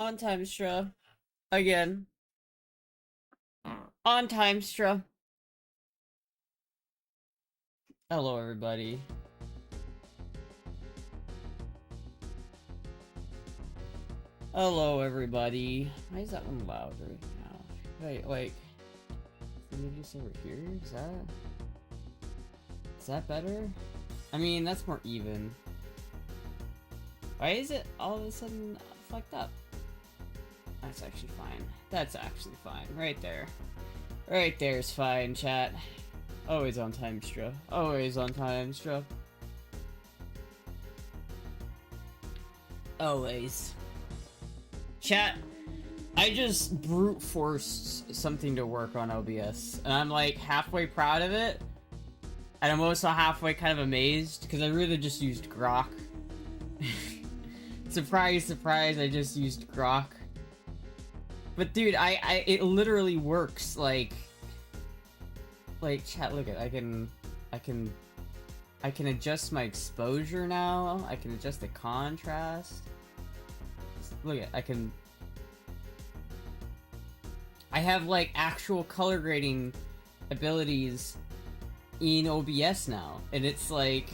On time, Stra. Again. On time, Stra. Hello, everybody. Hello, everybody. Why is that one loud right now? Wait, like... Maybe just over here? Is that better? I mean, that's more even. Why is it all of a sudden fucked up? That's actually fine. That's actually fine. Right there. Right there's fine, chat. Always on time, Stra. Always on time, Stra. Always. Chat, I just brute forced something to work on OBS, and I'm like halfway proud of it, and I'm also halfway kind of amazed, because I really just used Grok. Surprise, surprise, I just used Grok. But dude, it literally works, like chat, look at, I can adjust my exposure now, I can adjust the contrast. Look at, I have like actual color grading abilities in OBS now, and it's like,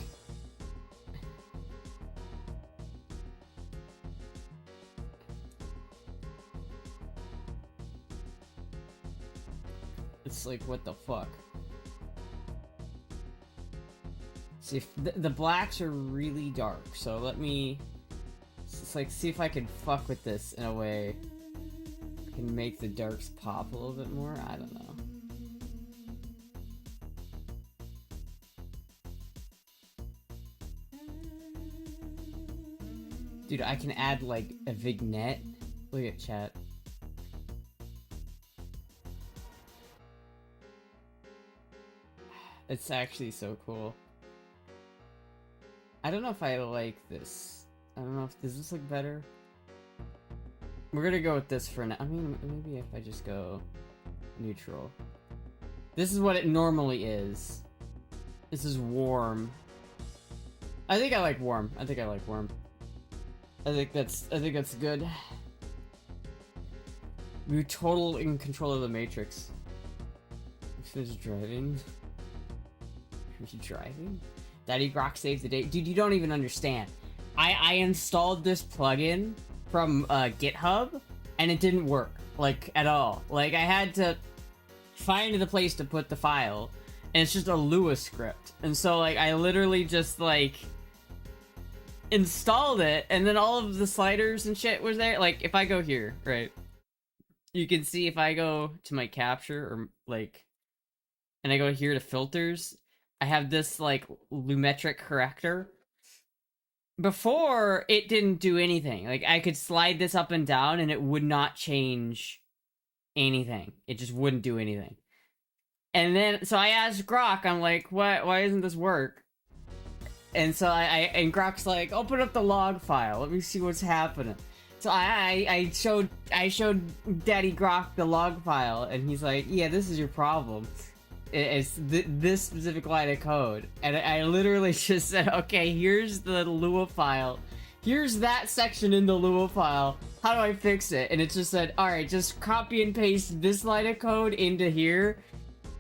what the fuck? See, if the blacks are really dark, so let me just like see if I can fuck with this in a way I can make the darks pop a little bit more. I don't know. Dude, I can add like a vignette. Look at chat. It's actually so cool. I don't know if I like this. I don't know if, does this look better? We're gonna go with this for now. I mean, maybe if I just go neutral. This is what it normally is. This is warm. I think I like warm. I think that's good. We're total in control of the Matrix. Finished driving. Are you driving? Daddy Grok saved the day. Dude, you don't even understand. I installed this plugin from GitHub, and it didn't work, like, at all. Like, I had to find the place to put the file, and it's just a Lua script. And so, like, I literally just, like, installed it, and then all of the sliders and shit was there. Like, if I go here, right, you can see if I go to my capture, or, like, and I go here to filters, I have this, like, lumetric corrector. Before, it didn't do anything. Like, I could slide this up and down, and it would not change anything. It just wouldn't do anything. And then, so I asked Grok, I'm like, why doesn't this work? And so and Grok's like, open up the log file, let me see what's happening. So I showed Daddy Grok the log file, and he's like, yeah, this is your problem. It's this specific line of code. And I literally just said, okay, here's the Lua file. Here's that section in the Lua file. How do I fix it? And it just said, alright, just copy and paste this line of code into here,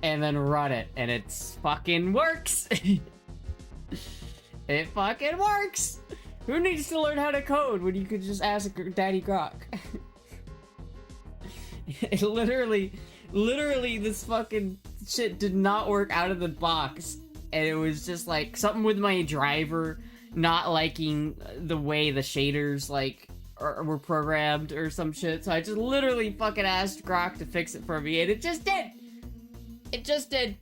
and then run it. And it fucking works! It fucking works! Who needs to learn how to code when you could just ask Daddy Grok? It literally, this fucking shit did not work out of the box, and it was just like something with my driver not liking the way the shaders like were programmed or some shit. So I just literally fucking asked Grok to fix it for me, and it just did. It just did.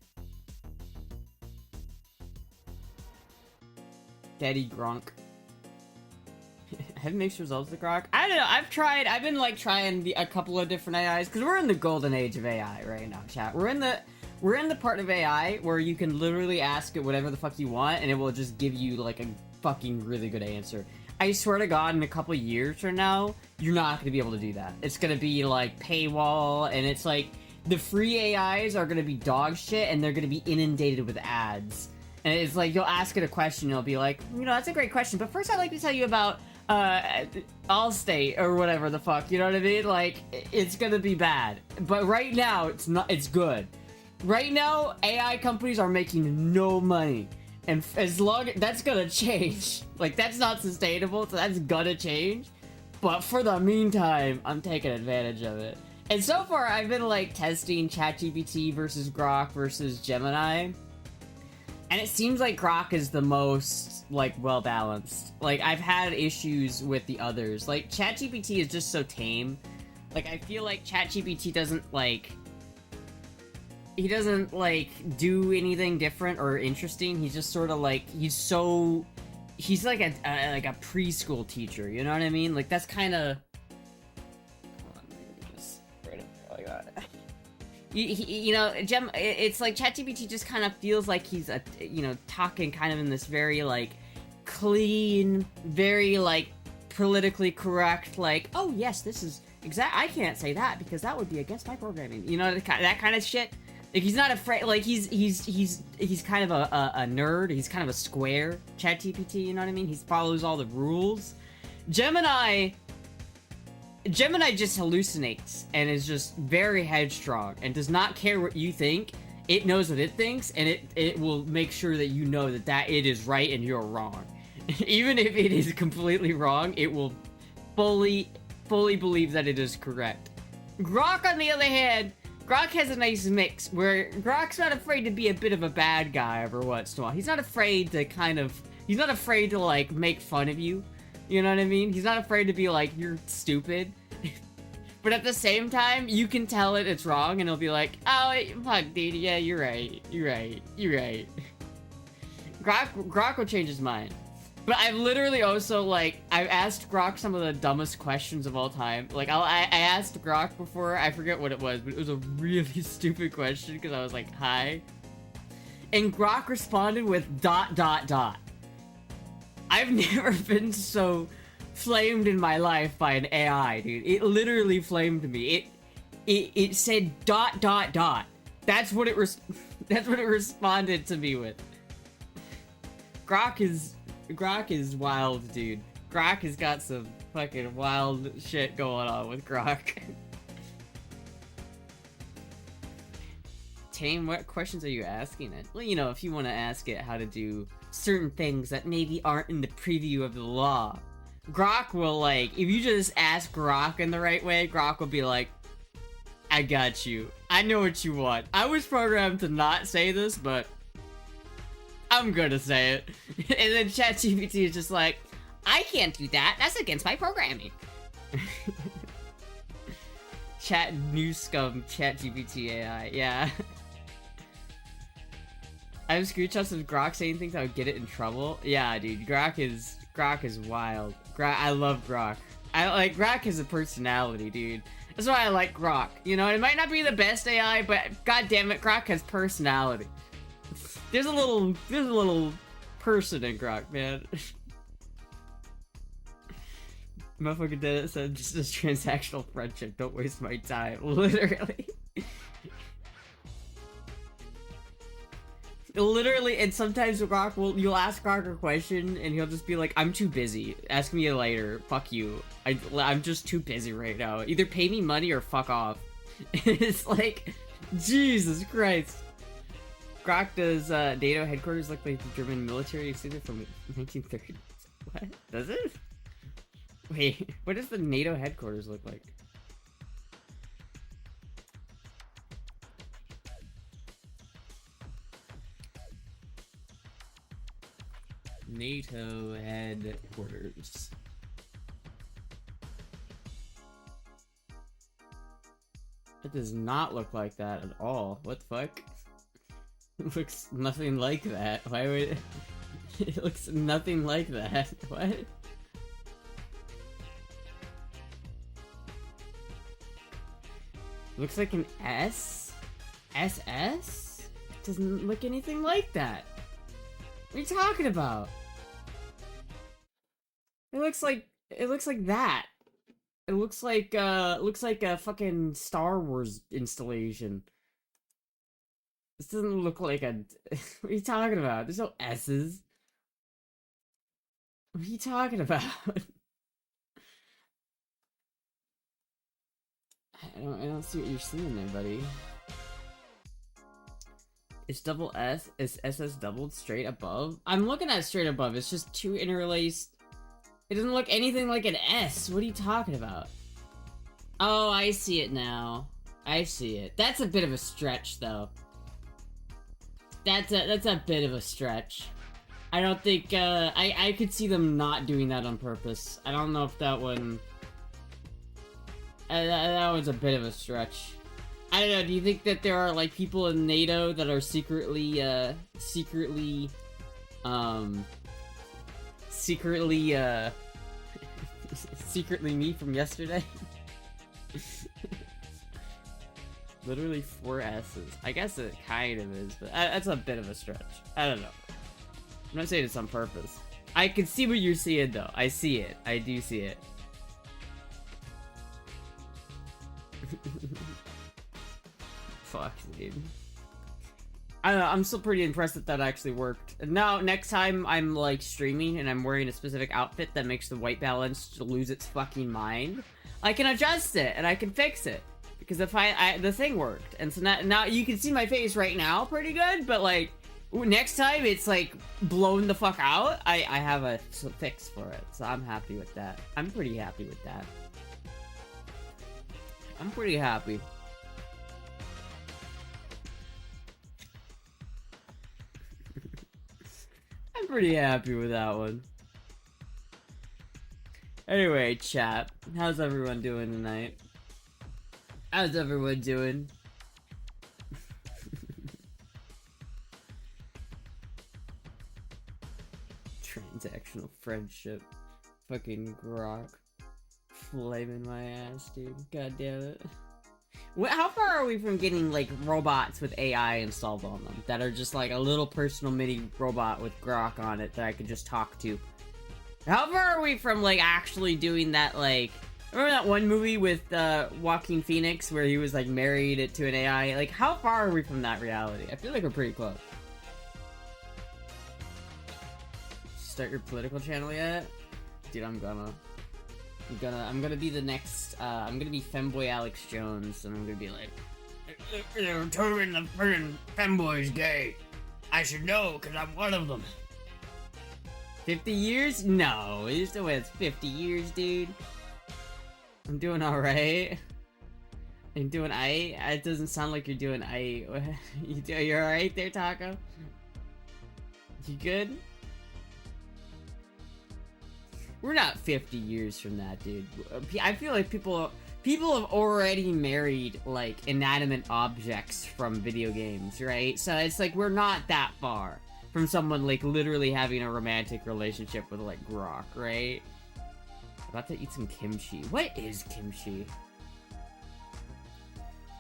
Daddy Gronk. Have mixed results with Grok? I don't know, I've been like trying a couple of different AIs, because we're in the golden age of AI right now, chat. We're in the part of AI where you can literally ask it whatever the fuck you want, and it will just give you like a fucking really good answer. I swear to God, in a couple of years from now, you're not gonna be able to do that. It's gonna be like paywall, and it's like, the free AIs are gonna be dog shit, and they're gonna be inundated with ads. And it's like, you'll ask it a question, and it'll be like, you know, that's a great question, but first I'd like to tell you about uh, Allstate or whatever the fuck. You know what I mean? Like, it's gonna be bad. But right now, it's not. It's good. Right now, AI companies are making no money, and as long that's gonna change. Like, that's not sustainable, so that's gonna change. But for the meantime, I'm taking advantage of it. And so far, I've been like testing ChatGPT versus Grok versus Gemini. And it seems like Grok is the most, like, well-balanced. Like, I've had issues with the others. Like, ChatGPT is just so tame. Like, I feel like ChatGPT doesn't, like... He doesn't, like, do anything different or interesting. He's just sort of, like, he's so... He's like a preschool teacher, you know what I mean? Like, that's kind of... Hold on, let me just right up there like that. You know, it's like ChatGPT just kind of feels like he's, you know, talking kind of in this very, like, clean, very, like, politically correct, like, oh, yes, this is I can't say that because that would be against my programming. You know, that kind of shit. Like, he's not afraid, like, he's kind of a nerd, he's kind of a square, ChatGPT, you know what I mean? He follows all the rules. Gemini just hallucinates and is just very headstrong and does not care what you think. It knows what it thinks, and it will make sure that you know that it is right and you're wrong. Even if it is completely wrong, it will fully believe that it is correct. Grok, on the other hand, Grok has a nice mix where Grok's not afraid to be a bit of a bad guy every once in a while. He's not afraid to like make fun of you. You know what I mean? He's not afraid to be like, you're stupid. But at the same time, you can tell it's wrong, and he'll be like, oh, fuck, dude, yeah, you're right. Grok will change his mind. But I've literally also, like, I've asked Grok some of the dumbest questions of all time. Like, I asked Grok before, I forget what it was, but it was a really stupid question, because I was like, hi. And Grok responded with ... I've never been so flamed in my life by an AI, dude. It literally flamed me. It said ... That's what it responded to me with. Grok is wild, dude. Grok has got some fucking wild shit going on with Grok. Tame, what questions are you asking it? Well, you know, if you want to ask it how to do certain things that maybe aren't in the preview of the law, Grok will, like, if you just ask Grok in the right way, Grok will be like, I got you. I know what you want. I was programmed to not say this, but I'm gonna say it. And then ChatGPT is just like, I can't do that. That's against my programming. New scum, ChatGPT AI. Yeah. I have screenshots of Grok saying things that would get it in trouble. Yeah, dude. Grok is wild. I love Grok. Grok has a personality, dude. That's why I like Grok. You know, it might not be the best AI, but god damn it, Grok has personality. There's a little person in Grok, man. Motherfucker did it, said just this transactional friendship, don't waste my time. Literally. Literally, and sometimes you'll ask Grok a question, and he'll just be like, I'm too busy. Ask me later. Fuck you. I'm just too busy right now. Either pay me money or fuck off. It's like, Jesus Christ. Grok does, NATO headquarters look like the German military extended from 1930s. What? Does it? Wait, what does the NATO headquarters look like? NATO headquarters. It does not look like that at all. What the fuck? It looks nothing like that. Why would it looks nothing like that? What? Looks like an S? SS? It doesn't look anything like that. What are you talking about? It looks like that. It looks like a fucking Star Wars installation. This doesn't look like a what are you talking about? There's no S's. What are you talking about? I don't see what you're seeing there, buddy. Is double S, is SS doubled straight above? I'm looking at straight above, it's just two interlaced. It doesn't look anything like an S, what are you talking about? Oh, I see it now. I see it. That's a bit of a stretch, though. That's a bit of a stretch. I don't think, I could see them not doing that on purpose. I don't know if that one... that was a bit of a stretch. I don't know, do you think that there are, like, people in NATO that are secretly secretly me from yesterday? Literally 4 S's. I guess it kind of is, but that's a bit of a stretch. I don't know. I'm not saying it's on purpose. I can see what you're seeing, though. I see it. I do see it. Fuck, dude. I don't know, I'm still pretty impressed that that actually worked. And now, next time I'm, like, streaming and I'm wearing a specific outfit that makes the white balance lose its fucking mind, I can adjust it and I can fix it. Because if the thing worked. And so now you can see my face right now pretty good, but, like, next time it's, like, blown the fuck out, I have a fix for it. So I'm happy with that. I'm pretty happy with that. I'm pretty happy. I'm pretty happy with that one. Anyway, chat. How's everyone doing tonight? How's everyone doing? Transactional friendship. Fucking grok. Flaming my ass, dude. God damn it. How far are we from getting, like, robots with AI installed on them? That are just, like, a little personal mini robot with grok on it that I could just talk to? How far are we from, like, actually doing that, like... Remember that one movie with Joaquin Phoenix where he was, like, married to an AI? Like, how far are we from that reality? I feel like we're pretty close. Start your political channel yet? Dude, I'm gonna be the next, I'm gonna be femboy Alex Jones, and I'm gonna be like, they're turning the friggin' femboys gay. I should know, cause I'm one of them. 50 years? No, there's no way it's 50 years, dude. I'm doing alright. I'm doing aight? It doesn't sound like you're doing aight. You're alright there, Taco? You good? We're not 50 years from that, dude. I feel like people have already married, like, inanimate objects from video games, right? So it's like, we're not that far from someone, like, literally having a romantic relationship with, like, grok, right? About to eat some kimchi. What is kimchi?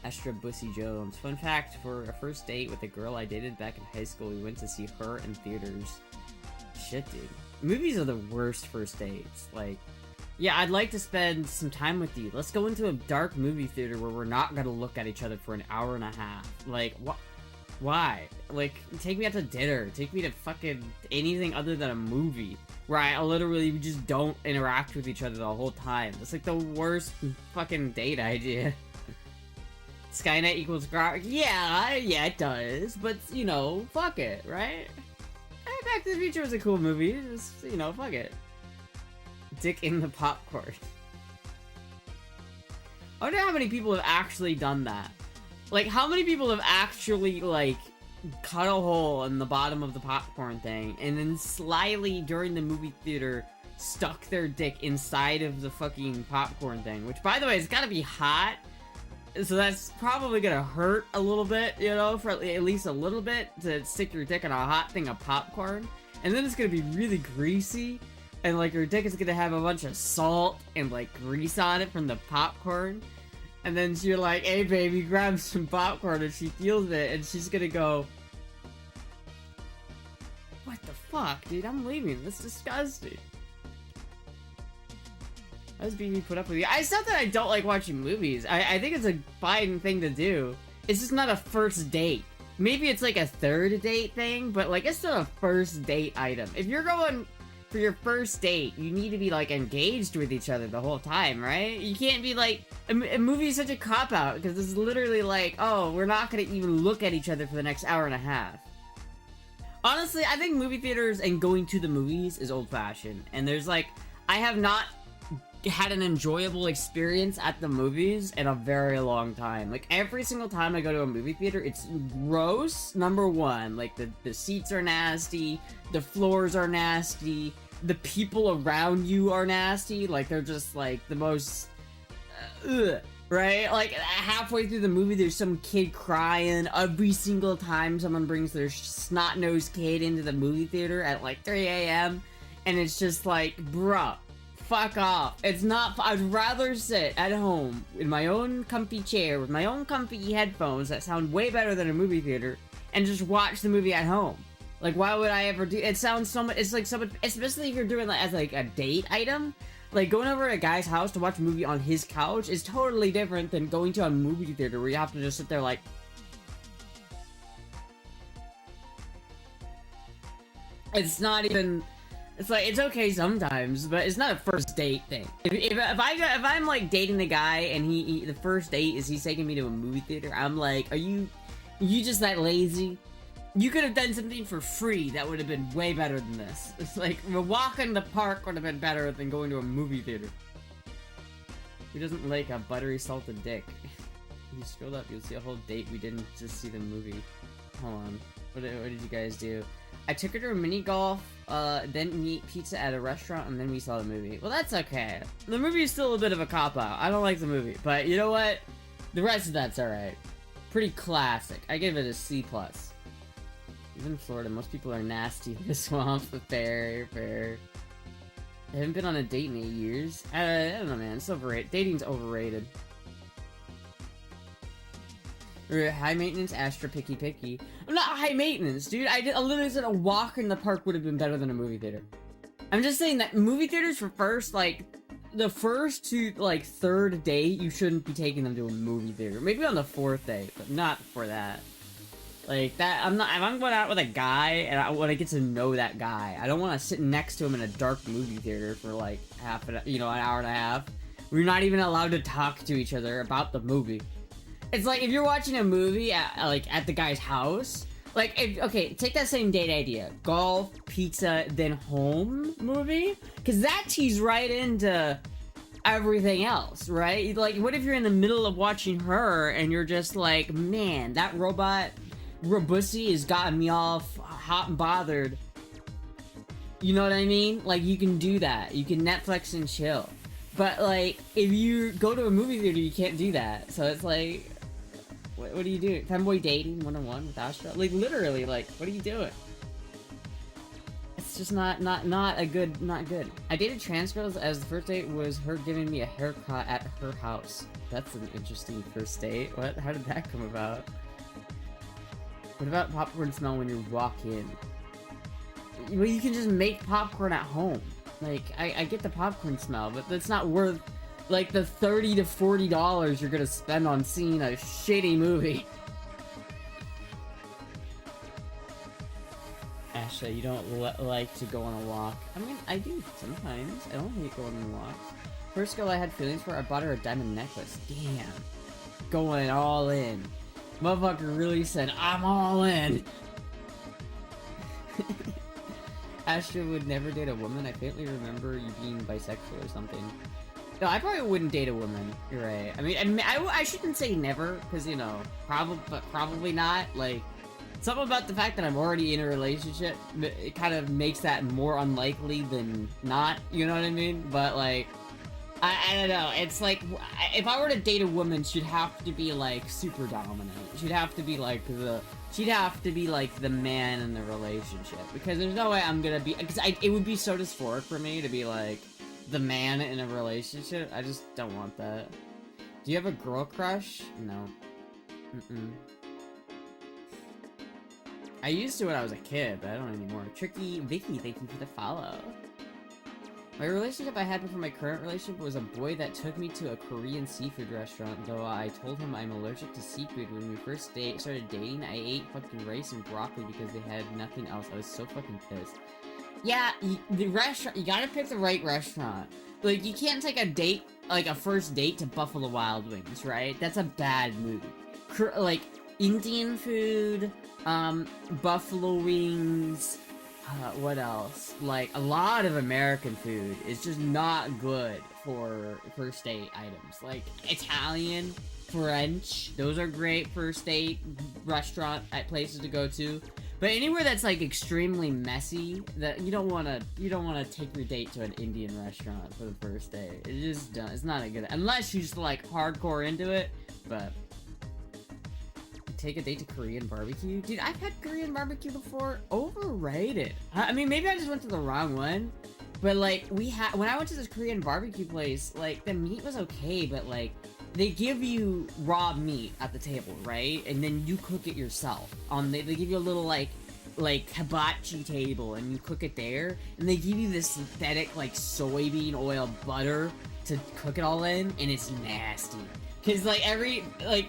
Astra Bussy Jones. Fun fact, for a first date with a girl I dated back in high school, we went to see her in theaters. Shit, dude. Movies are the worst first dates. Like, yeah, I'd like to spend some time with you. Let's go into a dark movie theater where we're not gonna look at each other for an hour and a half. Like, what? Why? Like, take me out to dinner. Take me to fucking anything other than a movie where I literally just don't interact with each other the whole time. It's like the worst fucking date idea. Skynet equals grok? Yeah, it does. But, you know, fuck it, right? Back to the Future was a cool movie. Just, you know, fuck it. Dick in the popcorn. I wonder how many people have actually done that. Like, how many people have actually, like, cut a hole in the bottom of the popcorn thing, and then slyly, during the movie theater, stuck their dick inside of the fucking popcorn thing, which, by the way, has gotta be hot, so that's probably gonna hurt a little bit, you know, for at least a little bit, to stick your dick in a hot thing of popcorn, and then it's gonna be really greasy, and, like, your dick is gonna have a bunch of salt and, like, grease on it from the popcorn. And then you're like, hey baby, grab some popcorn, and she feels it, and she's gonna go, what the fuck, dude, I'm leaving, that's disgusting. I was being put up with you. It's not that I don't like watching movies, I think it's a fine thing to do. It's just not a first date. Maybe it's like a third date thing, but like, it's not a first date item. If you're going for your first date, you need to be, like, engaged with each other the whole time, right? You can't be, like... A movie is such a cop-out, because it's literally like, oh, we're not gonna even look at each other for the next hour and a half. Honestly, I think movie theaters and going to the movies is old-fashioned. And there's, like... I have not had an enjoyable experience at the movies in a very long time. Like, every single time I go to a movie theater, it's gross, number one. Like, the seats are nasty, the floors are nasty, the people around you are nasty. Like, they're just, like, the most... ugh, right? Like, halfway through the movie, there's some kid crying every single time someone brings their snot-nosed kid into the movie theater at, like, 3 a.m. And it's just like, bruh, fuck off. It's not... I'd rather sit at home in my own comfy chair with my own comfy headphones that sound way better than a movie theater and just watch the movie at home. Like, why would I ever do... It sounds so much... It's like so much... Especially if you're doing that as, like, a date item. Like, going over to a guy's house to watch a movie on his couch is totally different than going to a movie theater where you have to just sit there like... It's not even... It's like, it's okay sometimes, but it's not a first date thing. If I'm like dating a guy and the first date is he's taking me to a movie theater, I'm like, are you just that lazy? You could have done something for free that would have been way better than this. It's like, a walk in the park would have been better than going to a movie theater. Who doesn't like a buttery salted dick? If you scroll up, you'll see a whole date. We didn't just see the movie. Hold on. What did you guys do? I took her to a mini golf, then eat pizza at a restaurant, and then we saw the movie. Well, that's okay. The movie is still a bit of a cop-out. I don't like the movie, but you know what? The rest of that's alright. Pretty classic. I give it a C+. Even in Florida, most people are nasty in the swamp. Fair. I haven't been on a date in 8 years. I don't know, man. It's overrated. Dating's overrated. High maintenance, Astra, picky. I'm not high maintenance, dude. I literally said a walk in the park would have been better than a movie theater. I'm just saying that movie theaters for first, like, the first to, like, third date, you shouldn't be taking them to a movie theater. Maybe on the fourth date, but not before that. Like, that, if I'm going out with a guy, and I want to get to know that guy, I don't want to sit next to him in a dark movie theater for, like, an hour and a half. We're not even allowed to talk to each other about the movie. It's like, if you're watching a movie at the guy's house, like, okay, take that same date idea. Golf, pizza, then home movie? Because that tees right into everything else, right? Like, what if you're in the middle of watching her, and you're just like, man, that robot, Robussy, has gotten me all hot and bothered. You know what I mean? Like, you can do that. You can Netflix and chill. But, like, if you go to a movie theater, you can't do that. So it's like... What do you do? Femboy dating 101 with Astra? Like, literally, like, what are you doing? It's just not good. I dated trans girls as the first date was her giving me a haircut at her house. That's an interesting first date. What? How did that come about? What about popcorn smell when you walk in? Well, you can just make popcorn at home. Like, I get the popcorn smell, but that's not worth... like, the $30 to $40 you're gonna spend on seeing a shitty movie. Asha, you don't like to go on a walk. I mean, I do sometimes. I don't hate going on walks. First girl I had feelings for, I bought her a diamond necklace. Damn. Going all in. Motherfucker really said, I'm all in. Asha would never date a woman. I faintly remember you being bisexual or something. No, I probably wouldn't date a woman. You're right. I mean, I shouldn't say never, because, you know, probably not. Like, something about the fact that I'm already in a relationship, it kind of makes that more unlikely than not, you know what I mean? But, like, I don't know. It's like, if I were to date a woman, she'd have to be, like, super dominant. She'd have to be, like, the man in the relationship. Because there's no way I'm gonna be, because it would be so dysphoric for me to be, like, the man in a relationship. I just don't want that. Do you have a girl crush? No. I used to when I was a kid, but I don't anymore. Tricky Vicky, thank you for the follow. My relationship I had before my current relationship was a boy that took me to a Korean seafood restaurant, though I told him I'm allergic to seafood. When we first started dating, I ate fucking rice and broccoli because they had nothing else. I was so fucking pissed. Yeah, the restaurant, you gotta pick the right restaurant. Like, you can't take a date, like a first date to Buffalo Wild Wings, right? That's a bad move. Like, Indian food, buffalo wings, what else? Like, a lot of American food is just not good for first date items. Like, Italian, French, those are great first date restaurant at places to go to. But anywhere that's like extremely messy, that you don't wanna take your date to an Indian restaurant for the first day. It just it's not a good, unless you're just like hardcore into it. But take a date to Korean barbecue, dude. I've had Korean barbecue before. Overrated. I mean, maybe I just went to the wrong one. But like when I went to this Korean barbecue place, like the meat was okay, but like they give you raw meat at the table, right? And then you cook it yourself. They give you a little like hibachi table, and you cook it there. And they give you this synthetic like soybean oil butter to cook it all in, and it's nasty. Cause like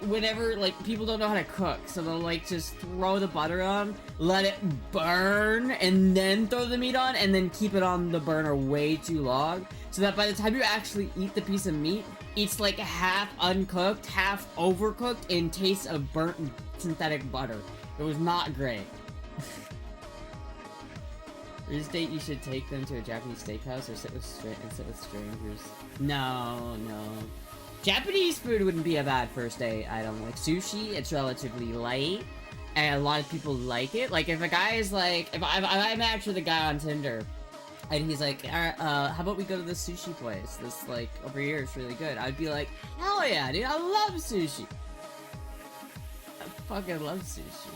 whenever like people don't know how to cook, so they'll like just throw the butter on, let it burn, and then throw the meat on, and then keep it on the burner way too long, so that by the time you actually eat the piece of meat, it's like half uncooked, half overcooked, and tastes of burnt synthetic butter. It was not great. For this date, you should take them to a Japanese steakhouse or sit with strangers. No. Japanese food wouldn't be a bad first date item. Like sushi, it's relatively light, and a lot of people like it. Like if a guy is like, if I match with a guy on Tinder, and he's like, how about we go to this sushi place? This like over here is really good. I'd be like, hell yeah, dude, I love sushi. I fucking love sushi.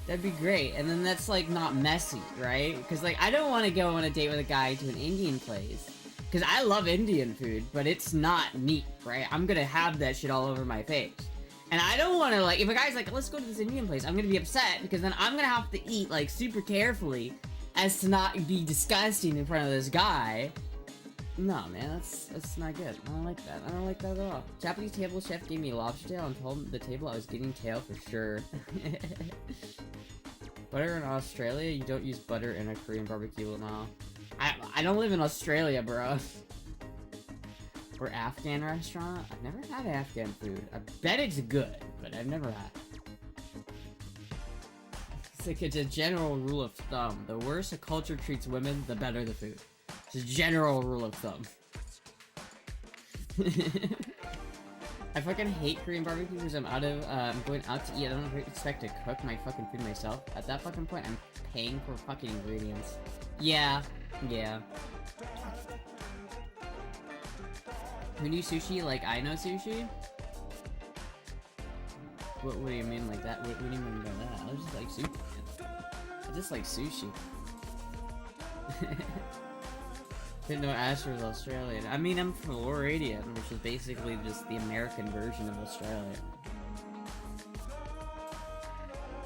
That'd be great. And then that's like not messy, right? Because like I don't want to go on a date with a guy to an Indian place. Because I love Indian food, but it's not neat, right? I'm gonna have that shit all over my face. And I don't want to, like, if a guy's like, let's go to this Indian place, I'm gonna be upset, because then I'm gonna have to eat, like, super carefully as to not be disgusting in front of this guy. No, man, that's not good. I don't like that. I don't like that at all. Japanese table chef gave me lobster tail and told the table I was getting tail for sure. Butter in Australia? You don't use butter in a Korean barbecue now. I don't live in Australia, bro. Or Afghan restaurant? I've never had Afghan food. I bet it's good, but I've never had it. It's like it's a general rule of thumb. The worse a culture treats women, the better the food. It's a general rule of thumb. I fucking hate Korean barbecue because I'm going out to eat. I don't expect to cook my fucking food myself. At that fucking point, I'm paying for fucking ingredients. Yeah. Who knew sushi like I know sushi? What do you mean like that? What do you mean by that? I just like sushi. I just like sushi. Didn't know Astra was Australian. I mean, I'm Floridian, which is basically just the American version of Australia.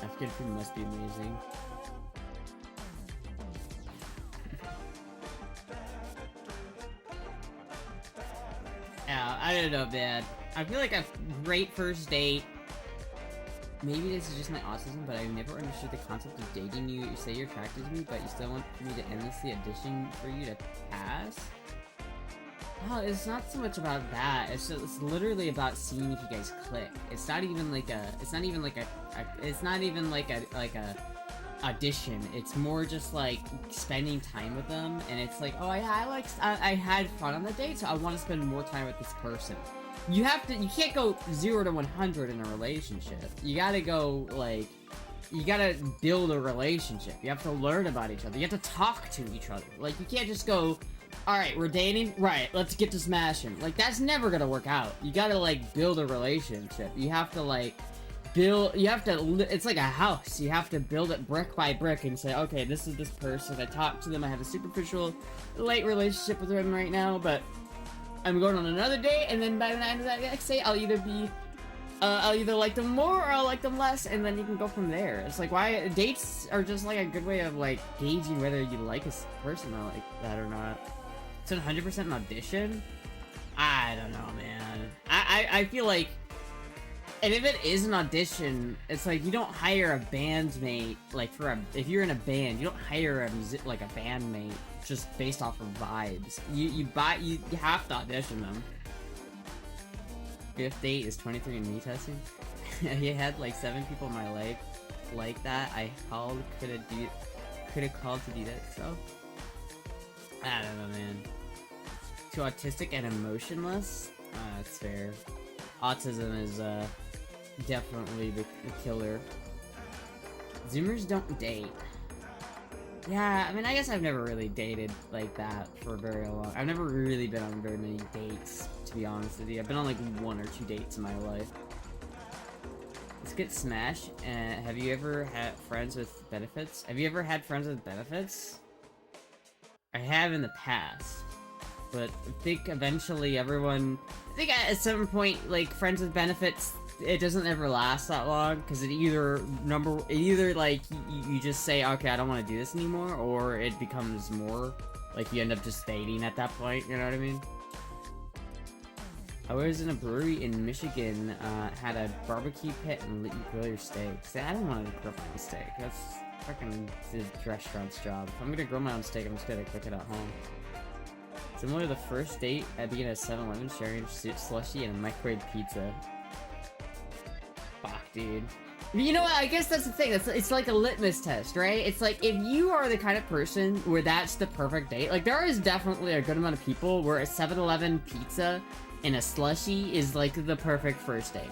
Afghan food must be amazing. Yeah, I don't know, man. I feel like a great first date. Maybe this is just my autism, but I've never understood the concept of dating you. You say you're attracted to me, but you still want me to endlessly audition for you to pass? Oh, it's not so much about that. It's literally about seeing if you guys click. It's not even like a audition. It's more just like spending time with them, and it's like, oh yeah, I had fun on the date, so I want to spend more time with this person. You can't go 0 to 100 in a relationship. You gotta go, like, you gotta build a relationship. You have to learn about each other. You have to talk to each other. Like, you can't just go, alright, we're dating? Right, let's get to smashing. Like, that's never gonna work out. You gotta, like, build a relationship. You have to, like, it's like a house. You have to build it brick by brick and say, okay, this is this person. I talk to them. I have a superficial, light relationship with them right now, but I'm going on another date, and then by the end of that next date, I'll either like them more or I'll like them less, and then you can go from there. It's like, why dates are just like a good way of like gauging whether you like a person or like that or not. It's 100% an audition. I don't know, man. I feel like And if it is an audition, it's like you don't hire a bandmate like if you're in a band, you don't hire a bandmate just based off of vibes. You have to audition them. Fifth date is 23andMe testing. You had like 7 people in my life like that. I could have called to do that. So I don't know, man. Too autistic and emotionless. That's fair. Autism is definitely the killer. Zoomers don't date. Yeah, I mean, I guess I've never really dated like that for very long. I've never really been on very many dates, to be honest with you. I've been on like 1 or 2 dates in my life. Let's get Smash. Have you ever had friends with benefits? Have you ever had friends with benefits? I have in the past. But I think eventually I think at some point, like, friends with benefits, it doesn't ever last that long, because it either like, you just say, okay, I don't want to do this anymore, or it becomes more, like, you end up just dating at that point, you know what I mean? I was in a brewery in Michigan, had a barbecue pit and let you grill your steaks. I don't want to grill my steak, that's fucking the restaurant's job. If I'm gonna grill my own steak, I'm just gonna cook it at home. Similar to the first date, I'd be in a 7-Eleven sharing slushy and a microwave pizza. Fuck, dude. You know what? I guess that's the thing. It's like a litmus test, right? It's like, if you are the kind of person where that's the perfect date, like, there is definitely a good amount of people where a 7-Eleven pizza and a slushy is, like, the perfect first date.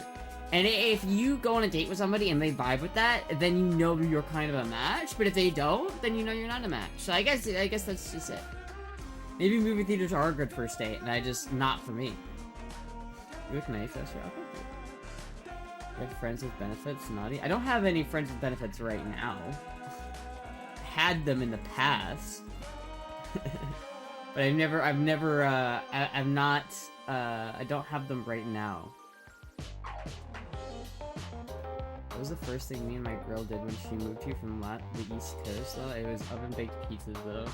And if you go on a date with somebody and they vibe with that, then you know you're kind of a match. But if they don't, then you know you're not a match. So I guess that's just it. Maybe movie theaters are a good first date, and not for me. You look nice, Astra. You have friends with benefits? Naughty? I don't have any friends with benefits right now. Had them in the past. But I don't have them right now. What was the first thing me and my girl did when she moved here from the East Coast, though? It was oven-baked pizzas, though.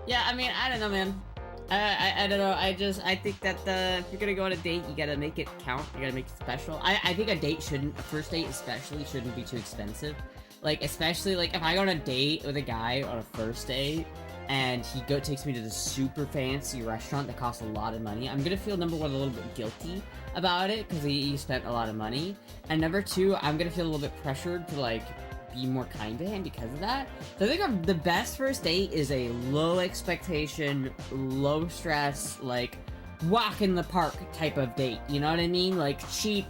Yeah, I mean, I don't know, man. I don't know. I think that if you're gonna go on a date, you gotta make it count. You gotta make it special. I think a first date especially shouldn't be too expensive. Like, especially, like, if I go on a date with a guy on a first date, and he takes me to this super fancy restaurant that costs a lot of money, I'm gonna feel, number 1, a little bit guilty about it, because he spent a lot of money. And number 2, I'm gonna feel a little bit pressured to, like, be more kind to him because of that. So I think the best first date is a low expectation, low stress, like, walk in the park type of date. You know what I mean? Like, cheap,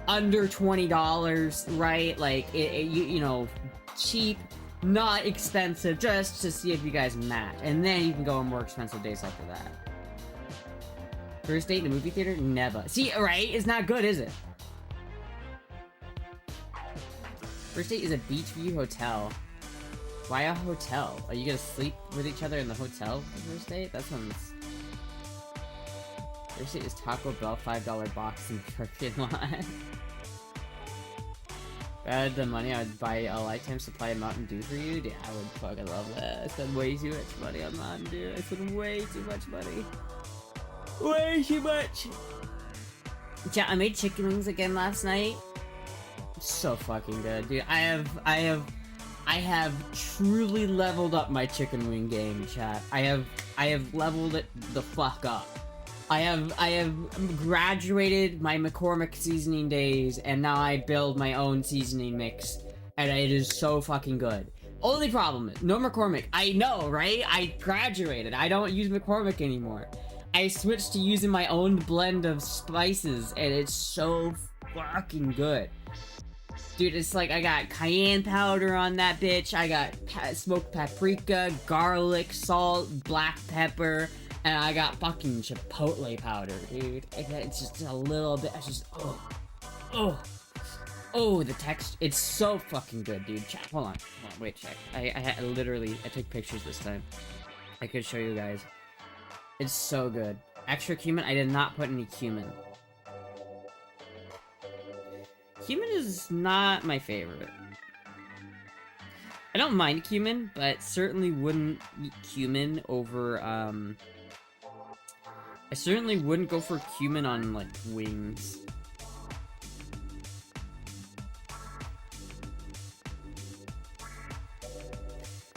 under $20, right? Like, you know, cheap, not expensive, just to see if you guys match. And then you can go on more expensive dates after that. First date in a movie theater? Never. See, right? It's not good, is it? First date is a beach view hotel. Why a hotel? Are you gonna sleep with each other in the hotel for the first date? That sounds... First date is Taco Bell $5 box in the parking lot. If I had the money, I would buy a lifetime supply of Mountain Dew for you. Dude, I would fucking love that. I spent way too much money on Mountain Dew. I spent way too much money. Way too much! Yeah, I made chicken wings again last night. So fucking good, dude. I have truly leveled up my chicken wing game, chat. I have leveled it the fuck up. I have graduated my McCormick seasoning days, and now I build my own seasoning mix, and it is so fucking good. Only problem is, no McCormick. I know, right? I graduated. I don't use McCormick anymore. I switched to using my own blend of spices, and it's so fucking good. Dude, it's like, I got cayenne powder on that bitch, I got smoked paprika, garlic, salt, black pepper, and I got fucking chipotle powder, dude. It's just a little bit, it's just, oh, the texture, it's so fucking good, dude. Chat, hold on, wait, check. I took pictures this time. I could show you guys. It's so good. Extra cumin, I did not put any cumin. Cumin is not my favorite. I don't mind cumin, but certainly wouldn't eat cumin over I certainly wouldn't go for cumin on, like, wings.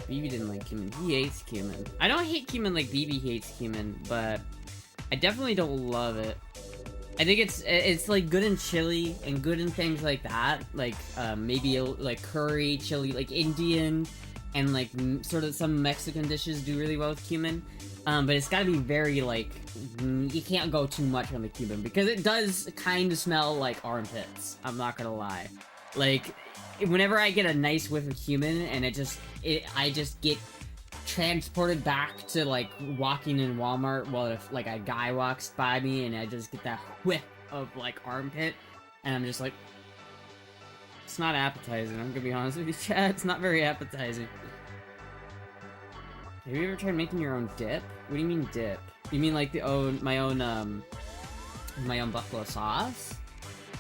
BB didn't like cumin. He hates cumin. I don't hate cumin like BB hates cumin, but I definitely don't love it. I think it's like good in chili and good in things like that, like maybe like curry, chili, like Indian, and like sort of some Mexican dishes do really well with cumin. But it's got to be very like you can't go too much on the cumin because it does kind of smell like armpits. I'm not gonna lie, like whenever I get a nice whiff of cumin and I just get transported back to like walking in Walmart while if like a guy walks by me and I just get that whiff of like armpit and I'm just like, it's not appetizing. I'm gonna be honest with you, Chad. It's not very appetizing. Have you ever tried making your own dip? What do you mean dip? You mean like my own buffalo sauce?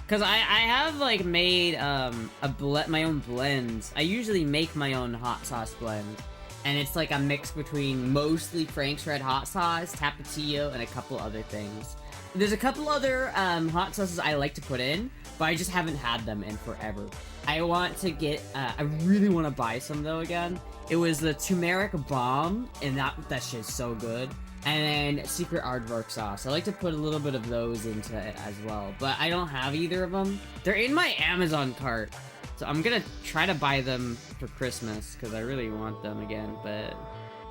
Cause I have like made my own blends. I usually make my own hot sauce blend. And it's like a mix between mostly Frank's Red Hot Sauce, Tapatio, and a couple other things. There's a couple other hot sauces I like to put in, but I just haven't had them in forever. I want to get, I really want to buy some though again. It was the turmeric bomb, and that shit's so good. And then secret aardvark sauce. I like to put a little bit of those into it as well, but I don't have either of them. They're in my Amazon cart. So I'm gonna try to buy them for Christmas, because I really want them again, but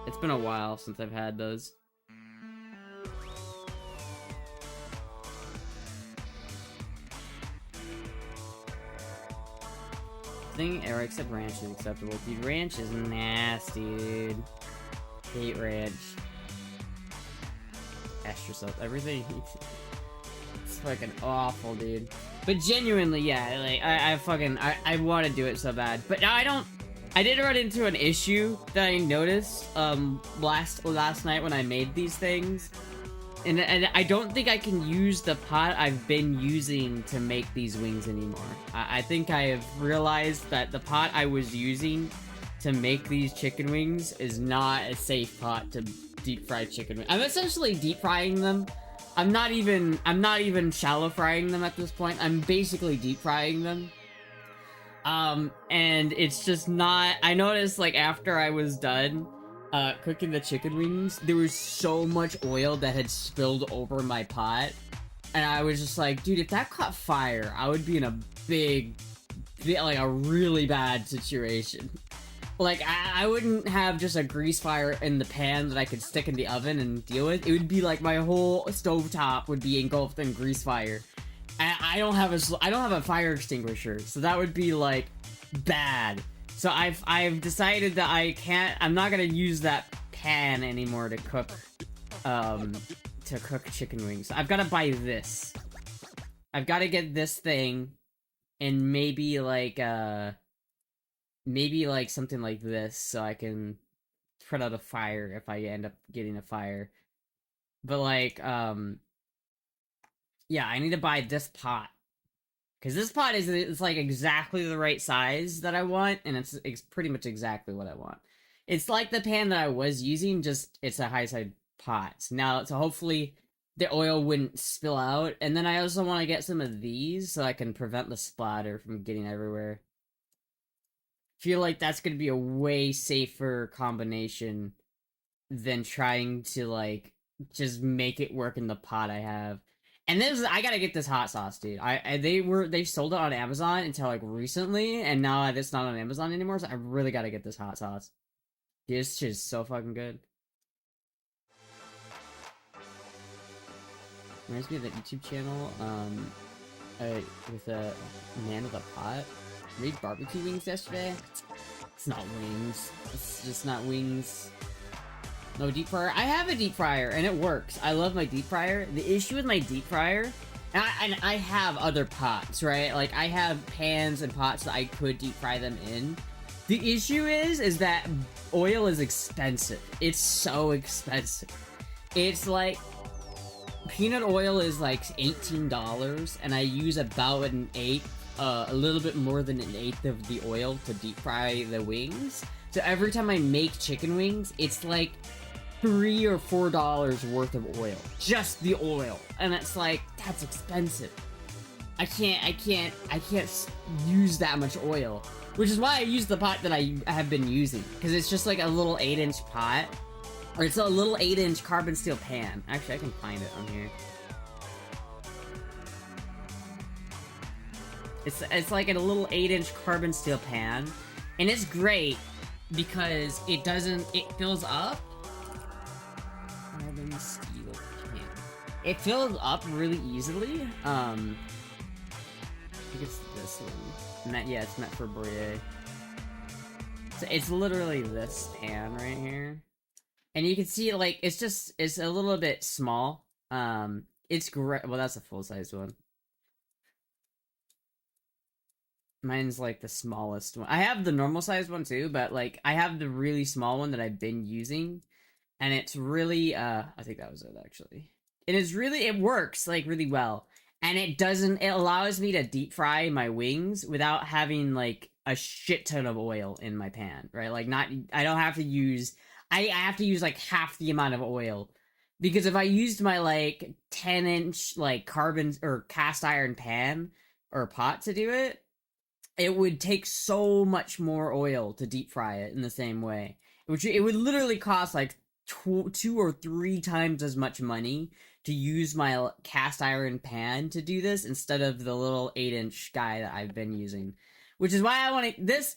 it's been a while since I've had those. I think Eric said ranch is acceptable. Dude, ranch is nasty, dude. Hate ranch. Astra sauce, everything. It's fucking awful, dude. But genuinely, yeah, like, I want to do it so bad. But now I did run into an issue that I noticed, last night when I made these things. And I don't think I can use the pot I've been using to make these wings anymore. I think I have realized that the pot I was using to make these chicken wings is not a safe pot to deep fry chicken wings. I'm essentially deep frying them. I'm not even shallow frying them at this point. I'm basically deep frying them. And it's just not... I noticed, like, after I was done cooking the chicken wings, there was so much oil that had spilled over my pot. And I was just like, dude, if that caught fire, I would be in a like, a really bad situation. Like, I wouldn't have just a grease fire in the pan that I could stick in the oven and deal with. It would be like my whole stovetop would be engulfed in grease fire. And I don't have a fire extinguisher, so that would be like bad. So I've decided that I'm not gonna use that pan anymore to cook chicken wings. I've gotta buy this. I've gotta get this thing and maybe like something like this so I can put out a fire if I end up getting a fire. But like, yeah, I need to buy this pot. Because this pot it's like exactly the right size that I want, and it's pretty much exactly what I want. It's like the pan that I was using, just it's a high side pot. So hopefully the oil wouldn't spill out. And then I also want to get some of these so I can prevent the splatter from getting everywhere. Feel like that's going to be a way safer combination than trying to, like, just make it work in the pot I have. And I gotta get this hot sauce, dude. They sold it on Amazon until, like, recently, and now it's not on Amazon anymore, so I really gotta get this hot sauce. Dude, this shit is so fucking good. Reminds me of that YouTube channel, with a man with a pot. Made barbecue wings yesterday. It's not wings. It's just not wings. No deep fryer. I have a deep fryer and it works. I love my deep fryer. The issue with my deep fryer, and I have other pots, right? Like I have pans and pots that I could deep fry them in. The issue is that oil is expensive. It's so expensive. It's like peanut oil is like $18, and I use about an eighth. A little bit more than an eighth of the oil to deep fry the wings. So every time I make chicken wings, it's like $3 or $4 worth of oil. Just the oil. And it's like, that's expensive. I can't use that much oil. Which is why I use the pot that I have been using. Because it's just like a little 8-inch pot. Or it's a little 8-inch carbon steel pan. Actually, I can find it on here. It's like a little 8-inch carbon steel pan. And it's great because it fills up. Carbon steel pan. It fills up really easily. I think it's this one. Yeah, it's meant for Brouillet. So it's literally this pan right here. And you can see, like, it's a little bit small. It's great. Well, that's a full-size one. Mine's, like, the smallest one. I have the normal-sized one, too, but, like, I have the really small one that I've been using. And it's really, I think that was it, actually. It works, like, really well. And it allows me to deep fry my wings without having, like, a shit ton of oil in my pan, right? Like, I have to use, like, half the amount of oil. Because if I used my, like, 10-inch, like, carbon or cast iron pan or pot to do it, it would take so much more oil to deep fry it in the same way. Which it would literally cost, like, 2 or 3 times as much money to use my cast iron pan to do this instead of the little 8-inch guy that I've been using. Which is why I want this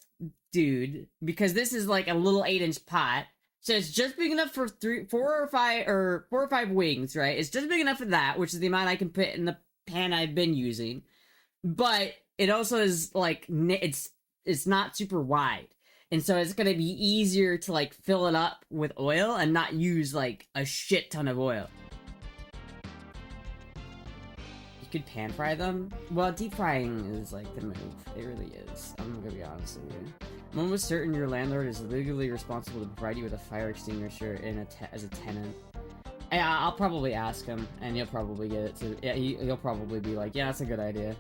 dude, because this is like a little 8-inch pot. So it's just big enough for 4 or 5 wings, right? It's just big enough for that, which is the amount I can put in the pan I've been using. But it also is like, it's not super wide. And so it's gonna be easier to like fill it up with oil and not use like a shit ton of oil. You could pan fry them? Well, deep frying is like the move. It really is. I'm gonna be honest with you. I'm almost certain your landlord is legally responsible to provide you with a fire extinguisher as a tenant. Yeah, I'll probably ask him, and he'll probably get it too. Yeah, he'll probably be like, yeah, that's a good idea.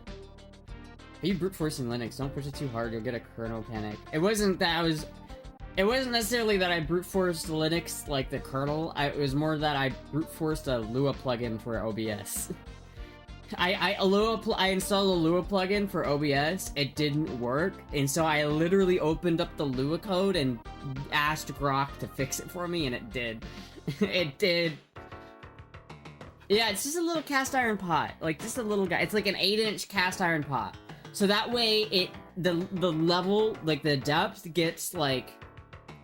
Are you brute forcing Linux? Don't push it too hard, you'll get a kernel panic. It wasn't necessarily that I brute forced Linux, like the kernel. It was more that I brute forced a Lua plugin for OBS. I installed a Lua plugin for OBS, it didn't work, and so I literally opened up the Lua code and asked Grok to fix it for me, and it did. It did. Yeah, it's just a little cast iron pot, like just a little guy. It's like an 8-inch cast iron pot. So that way, the level, like the depth gets like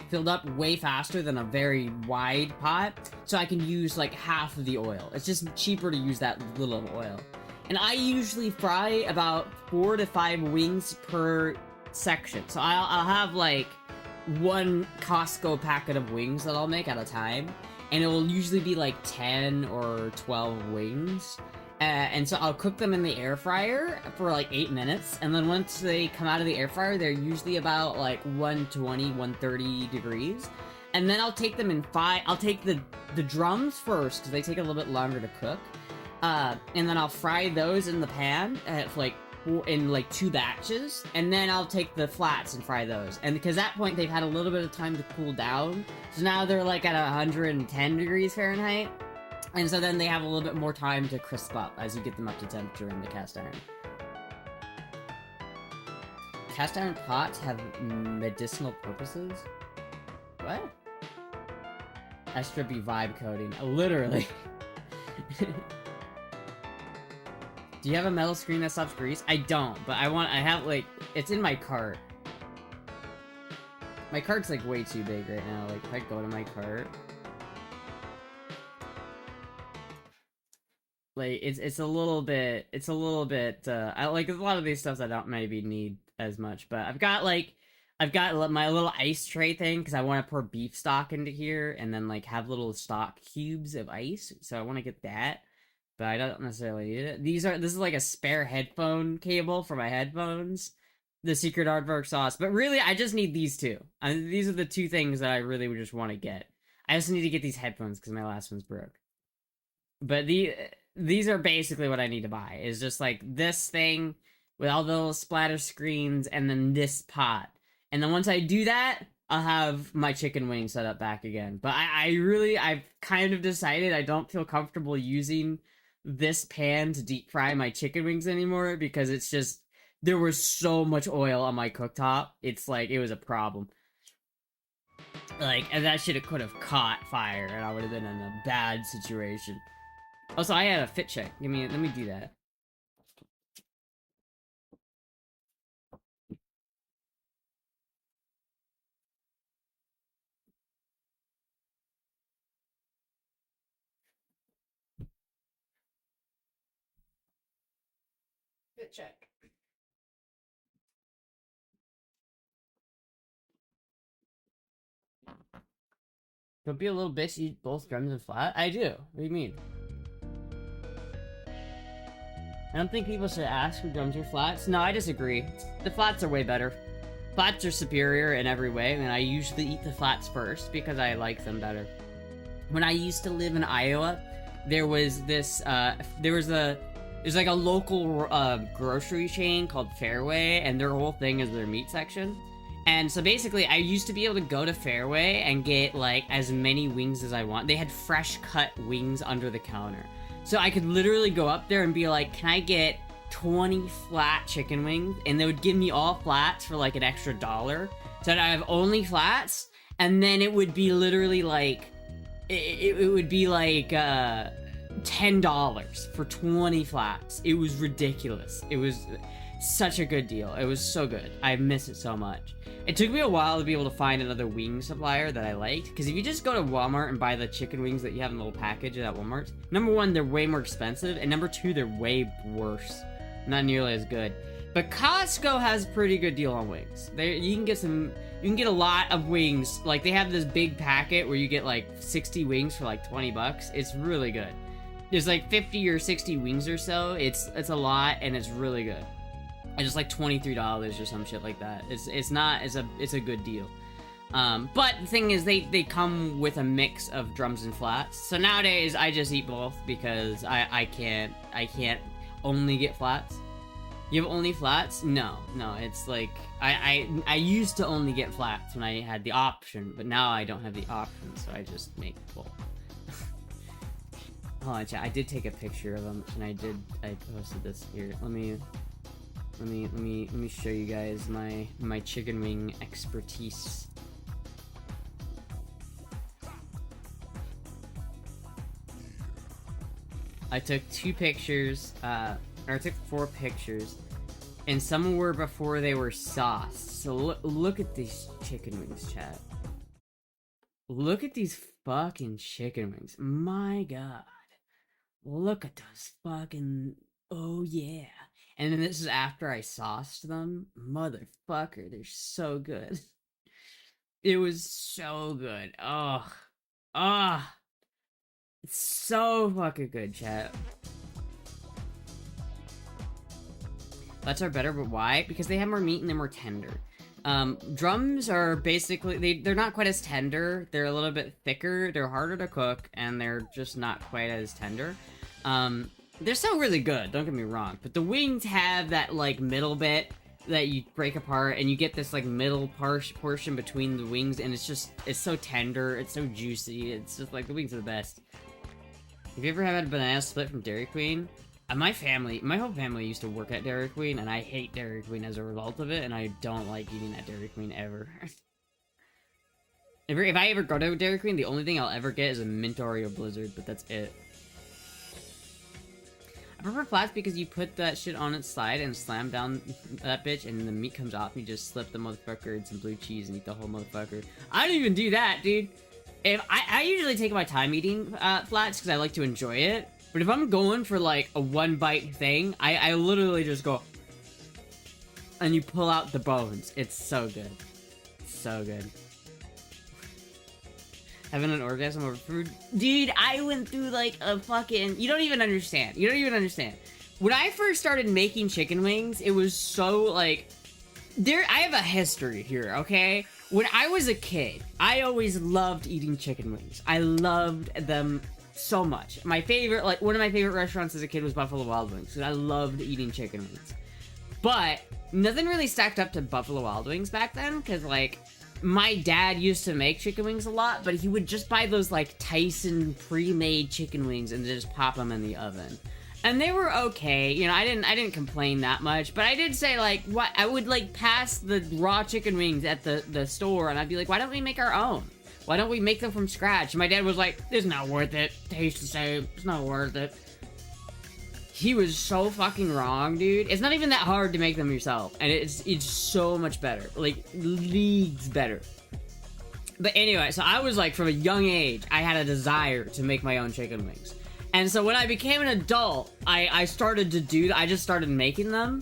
filled up way faster than a very wide pot. So I can use like half of the oil. It's just cheaper to use that little oil. And I usually fry about 4 to 5 wings per section. So I'll have like 1 Costco packet of wings that I'll make at a time. And it will usually be like 10 or 12 wings. And so I'll cook them in the air fryer for like 8 minutes, and then once they come out of the air fryer, they're usually about like 120, 130 degrees. And then I'll take them I'll take the drums first, because they take a little bit longer to cook. And then I'll fry those in the pan in like 2 batches, and then I'll take the flats and fry those. And because at that point they've had a little bit of time to cool down, so now they're like at 110 degrees Fahrenheit. And so then they have a little bit more time to crisp up as you get them up to temperature in the cast iron. Cast iron pots have medicinal purposes? What? Astra be vibe coding. Literally. Do you have a metal screen that stops grease? I don't, but I have like, it's in my cart. My cart's like way too big right now. Like if I go to my cart, like it's a little bit I like a lot of these stuff I don't maybe need as much, but I've got my little ice tray thing because I want to pour beef stock into here and then like have little stock cubes of ice, so I want to get that, but I don't necessarily need it. This is like a spare headphone cable for my headphones, the secret aardvark sauce, but really I just need these two. These are the 2 things that I really would just want to get. I just need to get these headphones because my last one's broke. But these are basically what I need to buy, is just like this thing with all the little splatter screens and then this pot. And then once I do that, I'll have my chicken wing set up back again. But I've kind of decided I don't feel comfortable using this pan to deep fry my chicken wings anymore because it's just, there was so much oil on my cooktop. It's like, it was a problem. Like, and that shit could have caught fire and I would have been in a bad situation. Also, I had a fit check. Let me do that. Fit check. Don't be a little bitch, eat both drums and flat? I do. What do you mean? I don't think people should ask for drums or flats. No, I disagree. The flats are way better. Flats are superior in every way, and I usually eat the flats first because I like them better. When I used to live in Iowa, there was this, there's like a local grocery chain called Fairway, and their whole thing is their meat section. And so basically, I used to be able to go to Fairway and get, like, as many wings as I want. They had fresh cut wings under the counter. So I could literally go up there and be like, can I get 20 flat chicken wings? And they would give me all flats for, like, an extra $1. So I'd have only flats, and then it would be literally, like, it would be, like, $10 for 20 flats. It was ridiculous. It was such a good deal. It was so good. I miss it so much. It took me a while to be able to find another wing supplier that I liked, because if you just go to Walmart and buy the chicken wings that you have in the little package at Walmart, number one, they're way more expensive, and number two, they're way worse. Not nearly as good. But Costco has a pretty good deal on wings. You can get a lot of wings. Like, they have this big packet where you get like 60 wings for like 20 bucks. It's really good. There's like 50 or 60 wings or so. It's a lot, and it's really good. It's just like $23 or some shit like that. It's a good deal. But the thing is, they come with a mix of drums and flats. So nowadays I just eat both because I can't only get flats. You have only flats? No, it's like I used to only get flats when I had the option, but now I don't have the option, so I just make both. Hold on, chat. I did take a picture of them, and I posted this here. Let me show you guys my chicken wing expertise. I took 2 pictures, or I took 4 pictures, and some were before they were sauced. So look at these chicken wings, chat. Look at these fucking chicken wings. My god. Look at those fucking... Oh yeah. And then this is after I sauced them. Motherfucker, they're so good. It was so good. It's so fucking good, chat. Flats are better, but why? Because they have more meat and they're more tender. Drums are basically, they're not quite as tender. They're a little bit thicker. They're harder to cook, and they're just not quite as tender. They're still really good, don't get me wrong, but the wings have that, like, middle bit that you break apart, and you get this, like, middle portion between the wings, and it's so tender, it's so juicy, it's just, like, the wings are the best. Have you ever had a banana split from Dairy Queen? My whole family used to work at Dairy Queen, and I hate Dairy Queen as a result of it, and I don't like eating at Dairy Queen ever. If I ever go to Dairy Queen, the only thing I'll ever get is a mint Oreo Blizzard, but that's it. I prefer flats because you put that shit on its side and slam down that bitch, and the meat comes off, and you just slip the motherfucker in some blue cheese and eat the whole motherfucker. I don't even do that, dude. If I usually take my time eating flats because I like to enjoy it, but if I'm going for like a one bite thing, I literally just go, and you pull out the bones. It's so good. So good. Having an orgasm over food? Dude, I went through like a fucking... You don't even understand. When I first started making chicken wings, it was so like... I have a history here, okay? When I was a kid, I always loved eating chicken wings. I loved them so much. My favorite, like, one of my favorite restaurants as a kid was Buffalo Wild Wings, because I loved eating chicken wings. But nothing really stacked up to Buffalo Wild Wings back then, because, like, my dad used to make chicken wings a lot, but he would just buy those like Tyson pre-made chicken wings and just pop them in the oven. And they were okay, you know, I didn't complain that much, but I did say, like, what, I would, like, pass the raw chicken wings at the store, and I'd be like, why don't we make our own? Why don't we make them from scratch? And my dad was like, it's not worth it, tastes the same, it's not worth it. He was so fucking wrong, dude. It's not even that hard to make them yourself, and it's so much better, like, leagues better. But anyway, so I was, like, from a young age, I had a desire to make my own chicken wings. And so when I became an adult, I started to do that. I just started making them.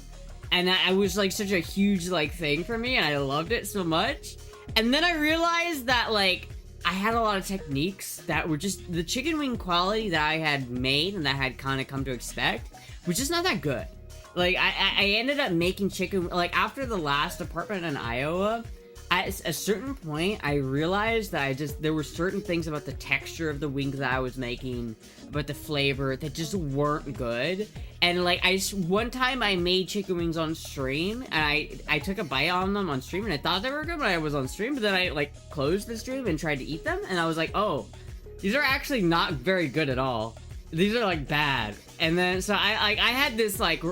And I was like such a huge like thing for me, and I loved it so much. And then I realized that like I had a lot of techniques that were just the chicken wing quality that I had made and that I had kind of come to expect was just not that good. Like I ended up making chicken like after the last apartment in Iowa. At a certain point, I realized that there were certain things about the texture of the wings that I was making, about the flavor, that just weren't good. And, like, one time I made chicken wings on stream, and I took a bite on them on stream, and I thought they were good when I was on stream, but then I, like, closed the stream and tried to eat them, and I was like, oh, these are actually not very good at all. These are, like, bad. And then, so I had this, like,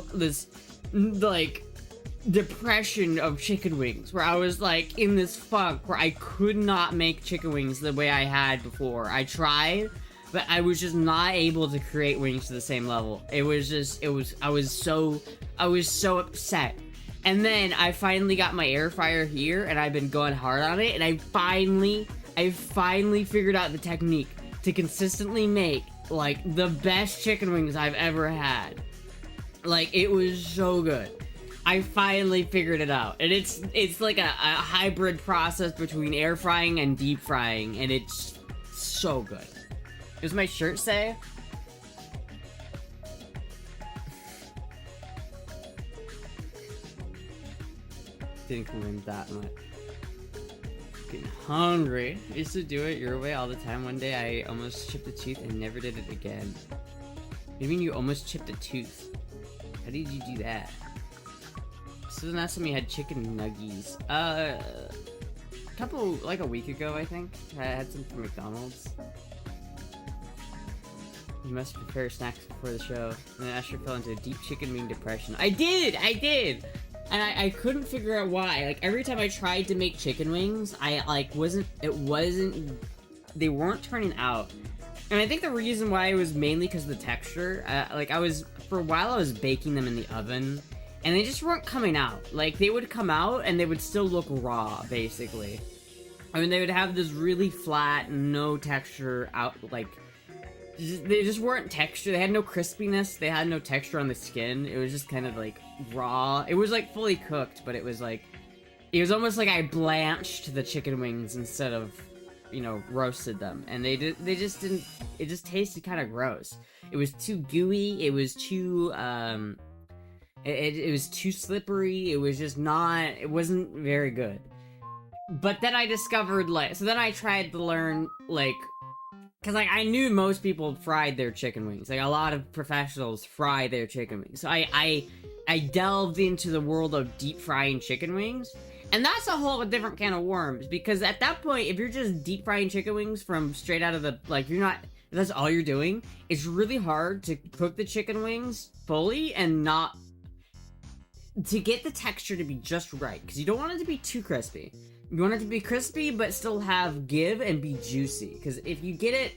depression of chicken wings where I was like in this funk where I could not make chicken wings the way I had before. I tried, but I was just not able to create wings to the same level. I was so upset. And then I finally got my air fryer here and I've been going hard on it, and I finally figured out the technique to consistently make like the best chicken wings I've ever had. Like, it was so good. I finally figured it out, and it's like a hybrid process between air frying and deep frying, and it's so good. Does my shirt say? Didn't come in that much. Getting hungry. I used to do it your way all the time. One day I almost chipped a tooth and never did it again. What do you mean you almost chipped a tooth? How did you do that? So the last time you had chicken nuggies. Like a week ago, I think. I had some from McDonald's. You must prepare snacks before the show. And then Astra fell into a deep chicken wing depression. I did! And I couldn't figure out why. Like, every time I tried to make chicken wings, they weren't turning out. And I think the reason why it was mainly because of the texture. For a while I was baking them in the oven, and they just weren't coming out. Like, they would come out, and they would still look raw, basically. I mean, they would have this really flat, no texture out, like... They just weren't texture. They had no crispiness. They had no texture on the skin. It was just kind of, like, raw. It was, like, fully cooked, but it was, like... It was almost like I blanched the chicken wings instead of, you know, roasted them. And they just didn't... It just tasted kind of gross. It was too gooey. It was too, It was too slippery. It was just not... It wasn't very good. But then I discovered, like... So then I tried to learn, like... Because, like, I knew most people fried their chicken wings. Like, a lot of professionals fry their chicken wings. So I delved into the world of deep frying chicken wings. And that's a whole different can of worms. Because at that point, if you're just deep frying chicken wings from straight out of the... Like, you're not... If that's all you're doing, it's really hard to cook the chicken wings fully and not... To get the texture to be just right. Because you don't want it to be too crispy. You want it to be crispy, but still have give and be juicy. Because if you get it,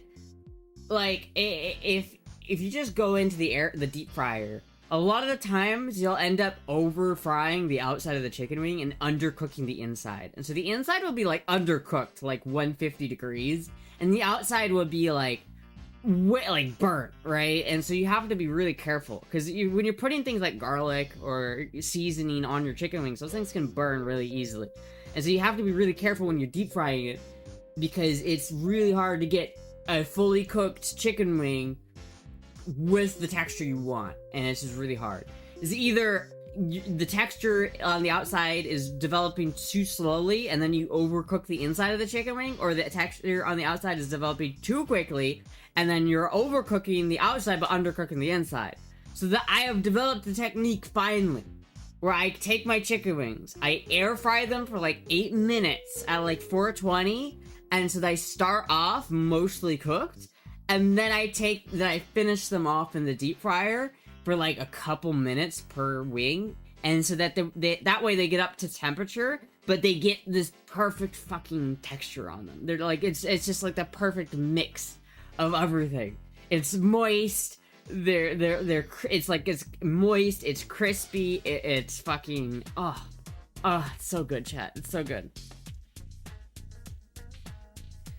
like, if you just go into the deep fryer, a lot of the times you'll end up over frying the outside of the chicken wing and undercooking the inside. And so the inside will be, like, undercooked, like 150 degrees, and the outside will be, like burnt, right? And so you have to be really careful, because when you're putting things like garlic or seasoning on your chicken wings, those things can burn really easily. And so you have to be really careful when you're deep frying it, because it's really hard to get a fully cooked chicken wing with the texture you want, and it's just really hard. It's either the texture on the outside is developing too slowly, and then you overcook the inside of the chicken wing, or the texture on the outside is developing too quickly, and then you're overcooking the outside but undercooking the inside. So that I have developed the technique finally where I take my chicken wings, I air fry them for like 8 minutes at like 420, and so they start off mostly cooked, and then I finish them off in the deep fryer for like a couple minutes per wing, and so that that way they get up to temperature, but they get this perfect fucking texture on them. They're like it's just like the perfect mix of everything. It's moist. They're it's like it's moist, it's crispy, it's fucking it's so good, chat. It's so good.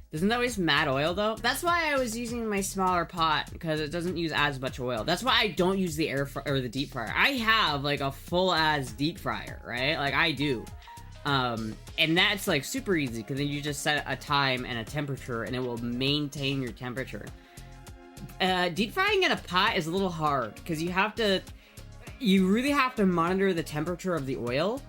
Doesn't that waste mad oil though? That's why I was using my smaller pot, because it doesn't use as much oil. That's why I don't use the or the deep fryer. I have like a full ass deep fryer, right? Like I do. And that's like super easy, because then you just set a time and a temperature and it will maintain your temperature. Deep frying in a pot is a little hard, because you really have to monitor the temperature of the oil,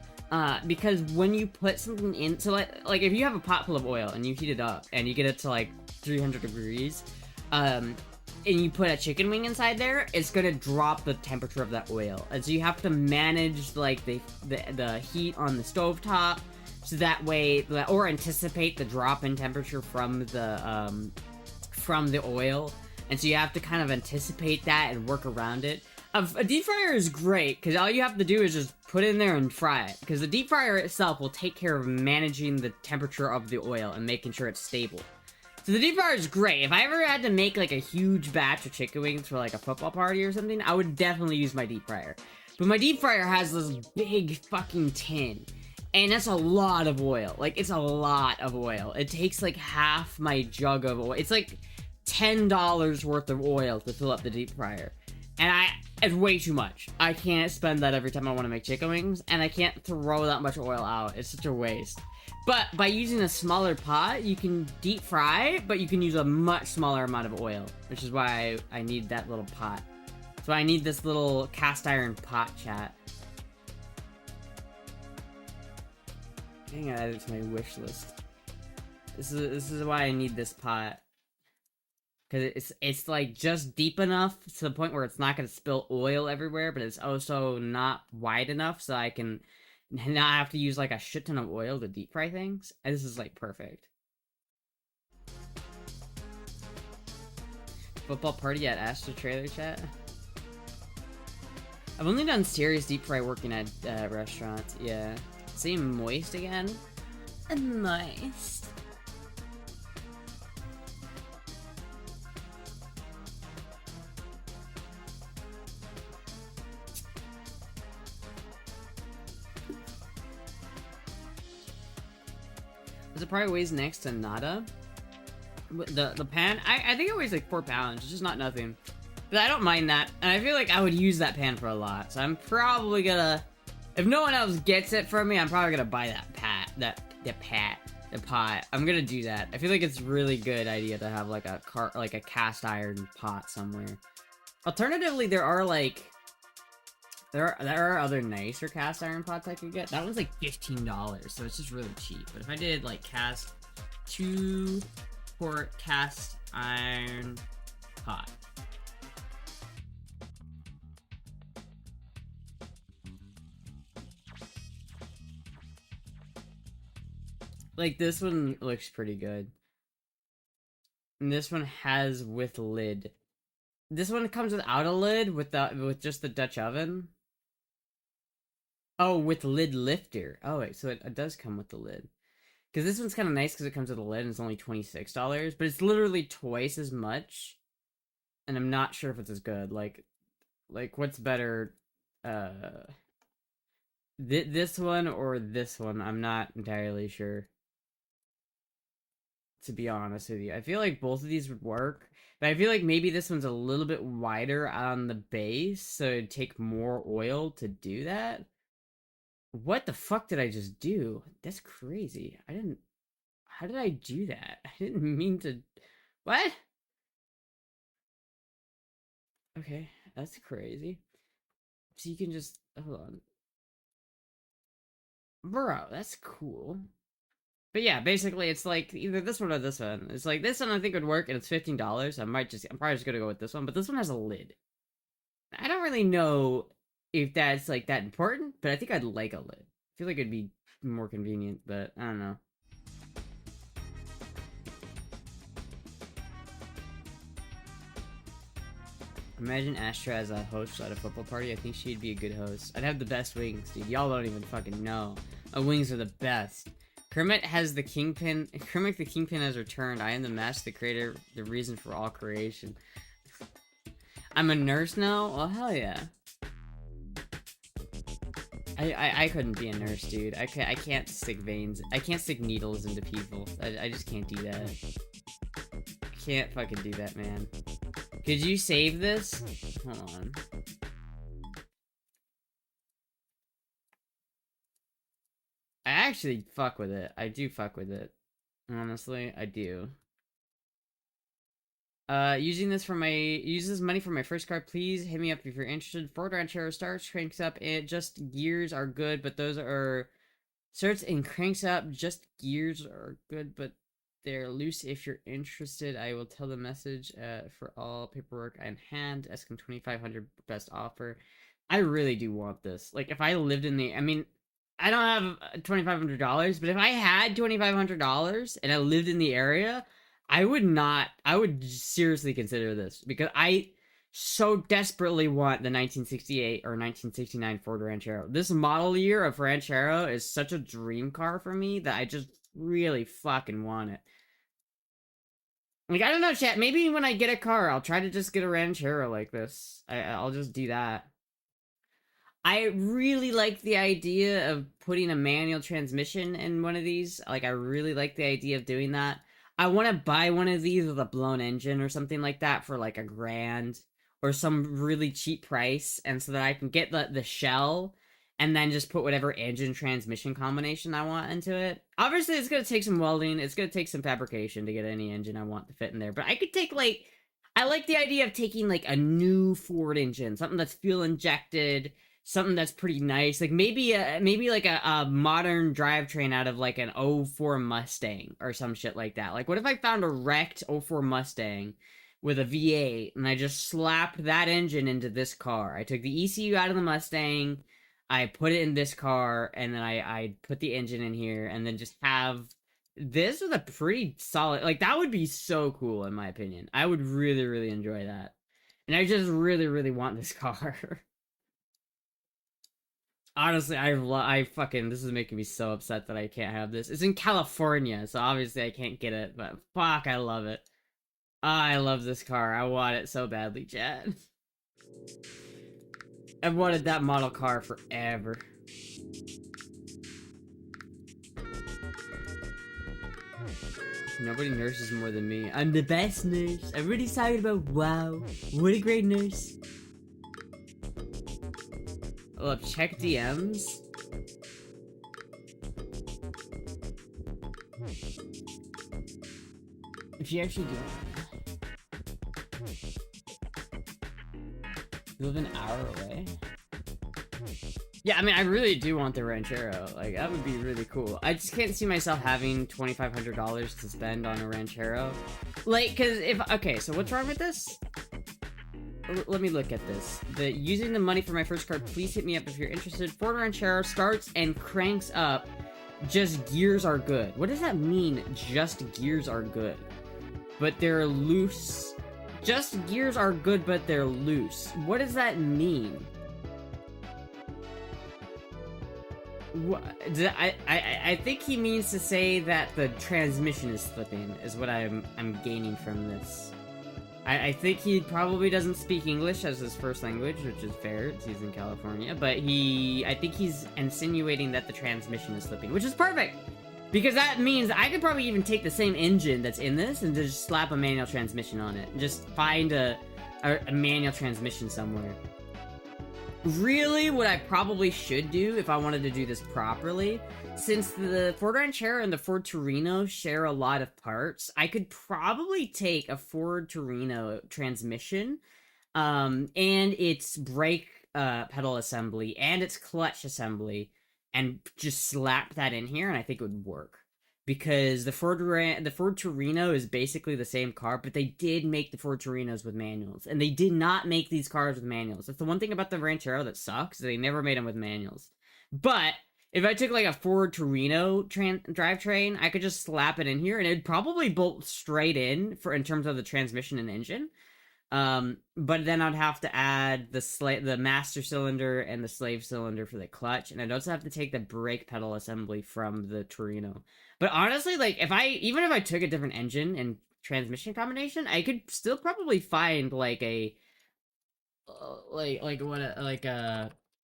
because when you put something in, so like if you have a pot full of oil and you heat it up and you get it to like 300 degrees, and you put a chicken wing inside there, it's gonna drop the temperature of that oil, and so you have to manage like the heat on the stovetop, so that way, or anticipate the drop in temperature from the oil. And so you have to kind of anticipate that and work around it. A deep fryer is great, because all you have to do is just put it in there and fry it. Because the deep fryer itself will take care of managing the temperature of the oil and making sure it's stable. So the deep fryer is great. If I ever had to make like a huge batch of chicken wings for like a football party or something, I would definitely use my deep fryer. But my deep fryer has this big fucking tin. And that's a lot of oil. Like, it's a lot of oil. It takes like half my jug of oil. It's like $10 worth of oil to fill up the deep fryer, and it's way too much. I can't spend that every time I want to make chicken wings, and I can't throw that much oil out. It's such a waste. But by using a smaller pot, you can deep fry, but you can use a much smaller amount of oil, which is why I need that little pot. So I need this little cast iron pot, chat. I think I added it to my wish list. This is why I need this pot. Because it's like just deep enough to the point where it's not going to spill oil everywhere, but it's also not wide enough so I can not have to use like a shit ton of oil to deep fry things. And this is like perfect. Football party at Astra trailer, chat? I've only done serious deep fry working at restaurants, yeah. Seem moist again? Moist. Does it probably weighs next to nada? The pan? I think it weighs like 4 pounds. It's just not nothing. But I don't mind that. And I feel like I would use that pan for a lot. So I'm probably gonna... If no one else gets it from me, I'm probably gonna buy that pot. I'm gonna do that. I feel like it's a really good idea to have like a cast iron pot somewhere. Alternatively, there are other nicer cast iron pots I could get. That one's like $15, so it's just really cheap. But if I did like 2-quart cast iron pot. Like this one looks pretty good. And this one has with lid. This one comes without a lid with just the Dutch oven. Oh, with lid lifter. Oh, wait, so it does come with the lid. Because this one's kind of nice because it comes with a lid and it's only $26. But it's literally twice as much. And I'm not sure if it's as good. Like what's better? This one or this one? I'm not entirely sure. To be honest with you. I feel like both of these would work. But I feel like maybe this one's a little bit wider on the base. So it'd take more oil to do that. What the fuck did I just do? That's crazy. How did I do that? I didn't mean to... What? Okay, that's crazy. So you can just... Hold on. Bro, that's cool. But yeah, basically it's like either this one or this one. It's like this one I think would work and it's $15. I'm probably just gonna go with this one, but this one has a lid. I don't really know if that's like that important, but I think I'd like a lid. I feel like it'd be more convenient, but I don't know. Imagine Astra as a host at a football party. I think she'd be a good host. I'd have the best wings, dude. Y'all don't even fucking know. My wings are the best. Kermit has the kingpin. Kermit the kingpin has returned. I am the master, the creator, the reason for all creation. I'm a nurse now? Well, hell yeah. I couldn't be a nurse, dude. I can't stick veins. I can't stick needles into people. I just can't do that. I can't fucking do that, man. Could you save this? Hold on. I actually fuck with it. I do fuck with it. Honestly, I do. Use this money for my first car. Please hit me up if you're interested. Ford Ranchero starts, cranks up, and just gears are good, but those are starts and cranks up. Just gears are good, but they're loose. If you're interested, I will tell the message for all paperwork in hand. Escom 2500 best offer. I really do want this. Like, if I lived in the, I mean, I don't have $2,500, but if I had $2,500 and I lived in the area, I would seriously consider this because I so desperately want the 1968 or 1969 Ford Ranchero. This model year of Ranchero is such a dream car for me that I just really fucking want it. Like, I don't know, chat. Maybe when I get a car, I'll try to just get a Ranchero like this. I'll just do that. I really like the idea of putting a manual transmission in one of these. Like, I really like the idea of doing that. I want to buy one of these with a blown engine or something like that for like $1,000 or some really cheap price, and so that I can get the shell and then just put whatever engine transmission combination I want into it. Obviously, it's going to take some welding. It's going to take some fabrication to get any engine I want to fit in there. But I could take, like... I like the idea of taking, like, a new Ford engine. Something that's fuel injected. Something that's pretty nice. Like, maybe like a modern drivetrain out of, like, an '04 Mustang or some shit like that. Like, what if I found a wrecked '04 Mustang with a V8 and I just slapped that engine into this car? I took the ECU out of the Mustang... I put it in this car, and then I put the engine in here, and then just have this with a pretty solid... Like, that would be so cool, in my opinion. I would really, really enjoy that. And I just really, really want this car. Honestly, I fucking... This is making me so upset that I can't have this. It's in California, so obviously I can't get it, but fuck, I love it. I love this car. I want it so badly, chat. I've wanted that model car forever. Nobody nurses more than me. I'm the best nurse. Everybody's talking about, wow, what a great nurse. Look, check DMs. If you actually do You live an hour away? Yeah, I mean, I really do want the Ranchero. Like, that would be really cool. I just can't see myself having $2,500 to spend on a Ranchero. Like, cause if... Okay, so what's wrong with this? Let me look at this. Using the money for my first car, please hit me up if you're interested. Ford Ranchero starts and cranks up. Just gears are good. What does that mean, just gears are good? But they're loose... Just gears are good, but they're loose. What does that mean? I think he means to say that the transmission is slipping, is what I'm gaining from this. I think he probably doesn't speak English as his first language, which is fair, he's in California, but I think he's insinuating that the transmission is slipping, which is perfect! Because that means I could probably even take the same engine that's in this and just slap a manual transmission on it. And just find a manual transmission somewhere. Really, what I probably should do if I wanted to do this properly, since the Ford Ranchero and the Ford Torino share a lot of parts, I could probably take a Ford Torino transmission, and its brake pedal assembly, and its clutch assembly, and just slap that in here, and I think it would work. because the Ford Torino is basically the same car, but they did make the Ford Torinos with manuals, and they did not make these cars with manuals. That's the one thing about the Ranchero that sucks. They never made them with manuals. But if I took like a Ford Torino drivetrain, I could just slap it in here, and it'd probably bolt straight in terms of the transmission and engine. But then I'd have to add the master cylinder and the slave cylinder for the clutch, and I'd also have to take the brake pedal assembly from the Torino. But honestly, like even if I took a different engine and transmission combination, I could still probably find like a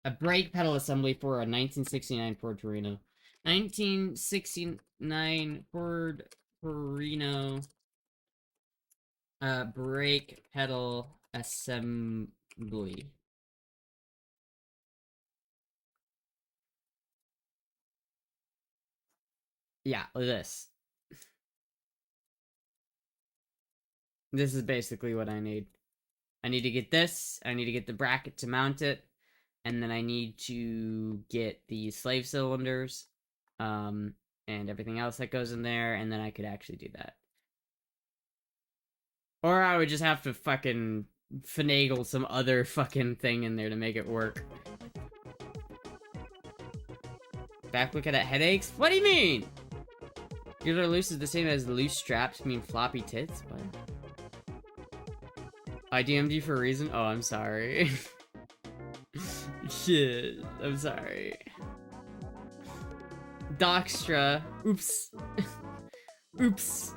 a brake pedal assembly for a 1969 Ford Torino. 1969 Ford Torino brake pedal assembly. Yeah, this. This is basically what I need. I need to get this, I need to get the bracket to mount it, and then I need to get the slave cylinders, and everything else that goes in there, and then I could actually do that. Or I would just have to fucking finagle some other fucking thing in there to make it work. Back look at headaches? What do you mean? Good or loose is the same as loose straps mean floppy tits? What? I DM'd you for a reason? Oh, I'm sorry. Shit, I'm sorry. Doxtra. Oops. Oops.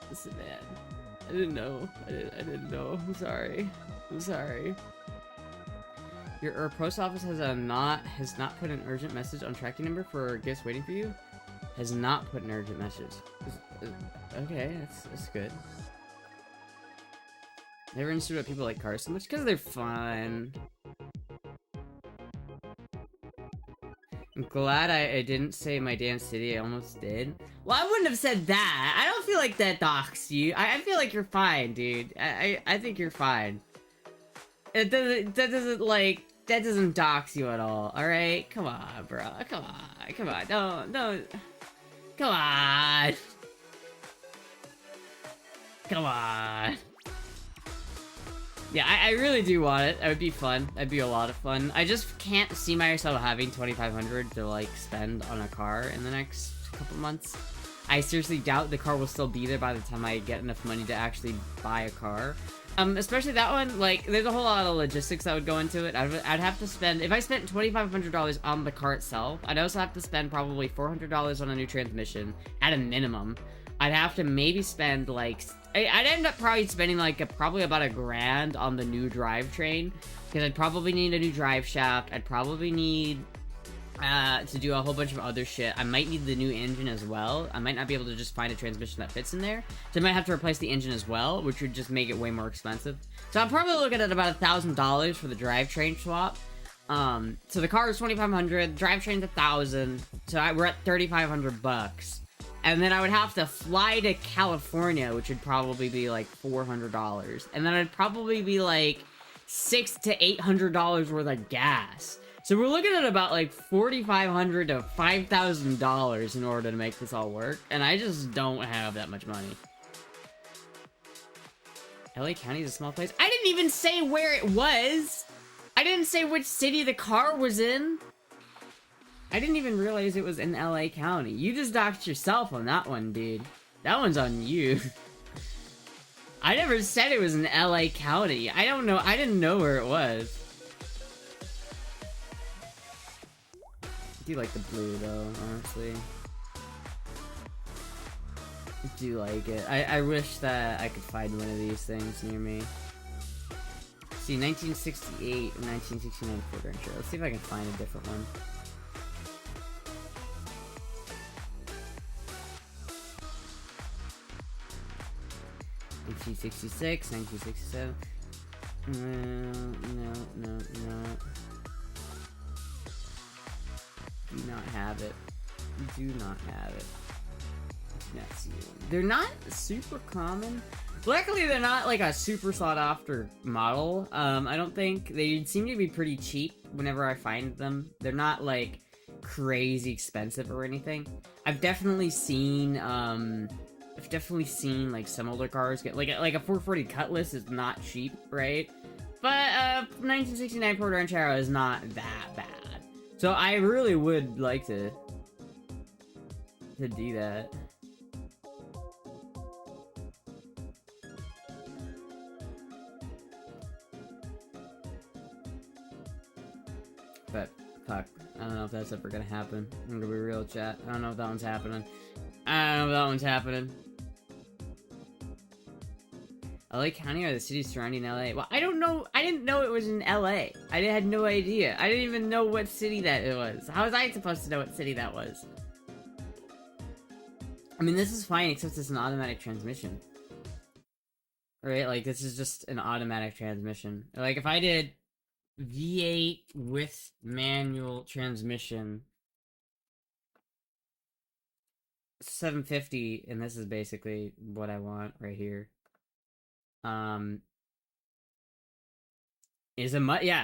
Listen, man. I didn't know. I didn't know. I'm sorry. I'm sorry. Your post office has not put an urgent message on tracking number for gifts waiting for you. Has not put an urgent message. Okay, that's good. Never understood why people like cars so much because they're fun. I'm glad I didn't say my damn city. I almost did. Well, I wouldn't have said that. I don't feel like that docks you. I feel like you're fine, dude. I think you're fine. That doesn't dox you at all. All right, come on, bro. Come on. Don't. Come on. Come on. Yeah, I really do want it. It would be fun. That'd be a lot of fun. I just can't see myself having $2,500 to, like, spend on a car in the next couple months. I seriously doubt the car will still be there by the time I get enough money to actually buy a car. Especially that one, like, there's a whole lot of logistics that would go into it. I'd have to spend, if I spent $2,500 on the car itself, I'd also have to spend probably $400 on a new transmission, at a minimum. I'd have to maybe spend, like, I'd end up probably spending, like, probably about $1,000 on the new drivetrain, because I'd probably need a new drive shaft. I'd probably need to do a whole bunch of other shit. I might need the new engine as well. I might not be able to just find a transmission that fits in there, so I might have to replace the engine as well, which would just make it way more expensive. So I'm probably looking at about $1,000 for the drivetrain swap. So the car is $2,500, drivetrain's $1,000, so we're at $3,500. And then I would have to fly to California, which would probably be like $400. And then I'd probably be like $600 to $800 worth of gas. So we're looking at about like $4,500 to $5,000 in order to make this all work. And I just don't have that much money. LA County is a small place. I didn't even say where it was. I didn't say which city the car was in. I didn't even realize it was in LA County. You just doxed yourself on that one, dude. That one's on you. I never said it was in LA County. I don't know. I didn't know where it was. I do like the blue, though, honestly. I do like it. I wish that I could find one of these things near me. See, 1968 and 1969 Ford Rancher. Let's see if I can find a different one. 1966, 1967. No. Do not have it. Do not have it. Do not see one. They're not super common. Luckily, they're not like a super sought after model. I don't think. They seem to be pretty cheap whenever I find them. They're not like crazy expensive or anything. I've definitely seen like some older cars get like a 440 Cutlass is not cheap, right? But 1969 Ford Ranchero is not that bad. So I really would like to do that. But fuck, I don't know if that's ever gonna happen. I'm gonna be real, chat. I don't know if that one's happening. I don't know if that one's happening. LA County are the cities surrounding LA. Well, I don't know. I didn't know it was in LA. I had no idea. I didn't even know what city that it was. How was I supposed to know what city that was? I mean, this is fine, except it's an automatic transmission. Right? Like, this is just an automatic transmission. Like, if I did V8 with manual transmission, 750, and this is basically what I want right here. Yeah,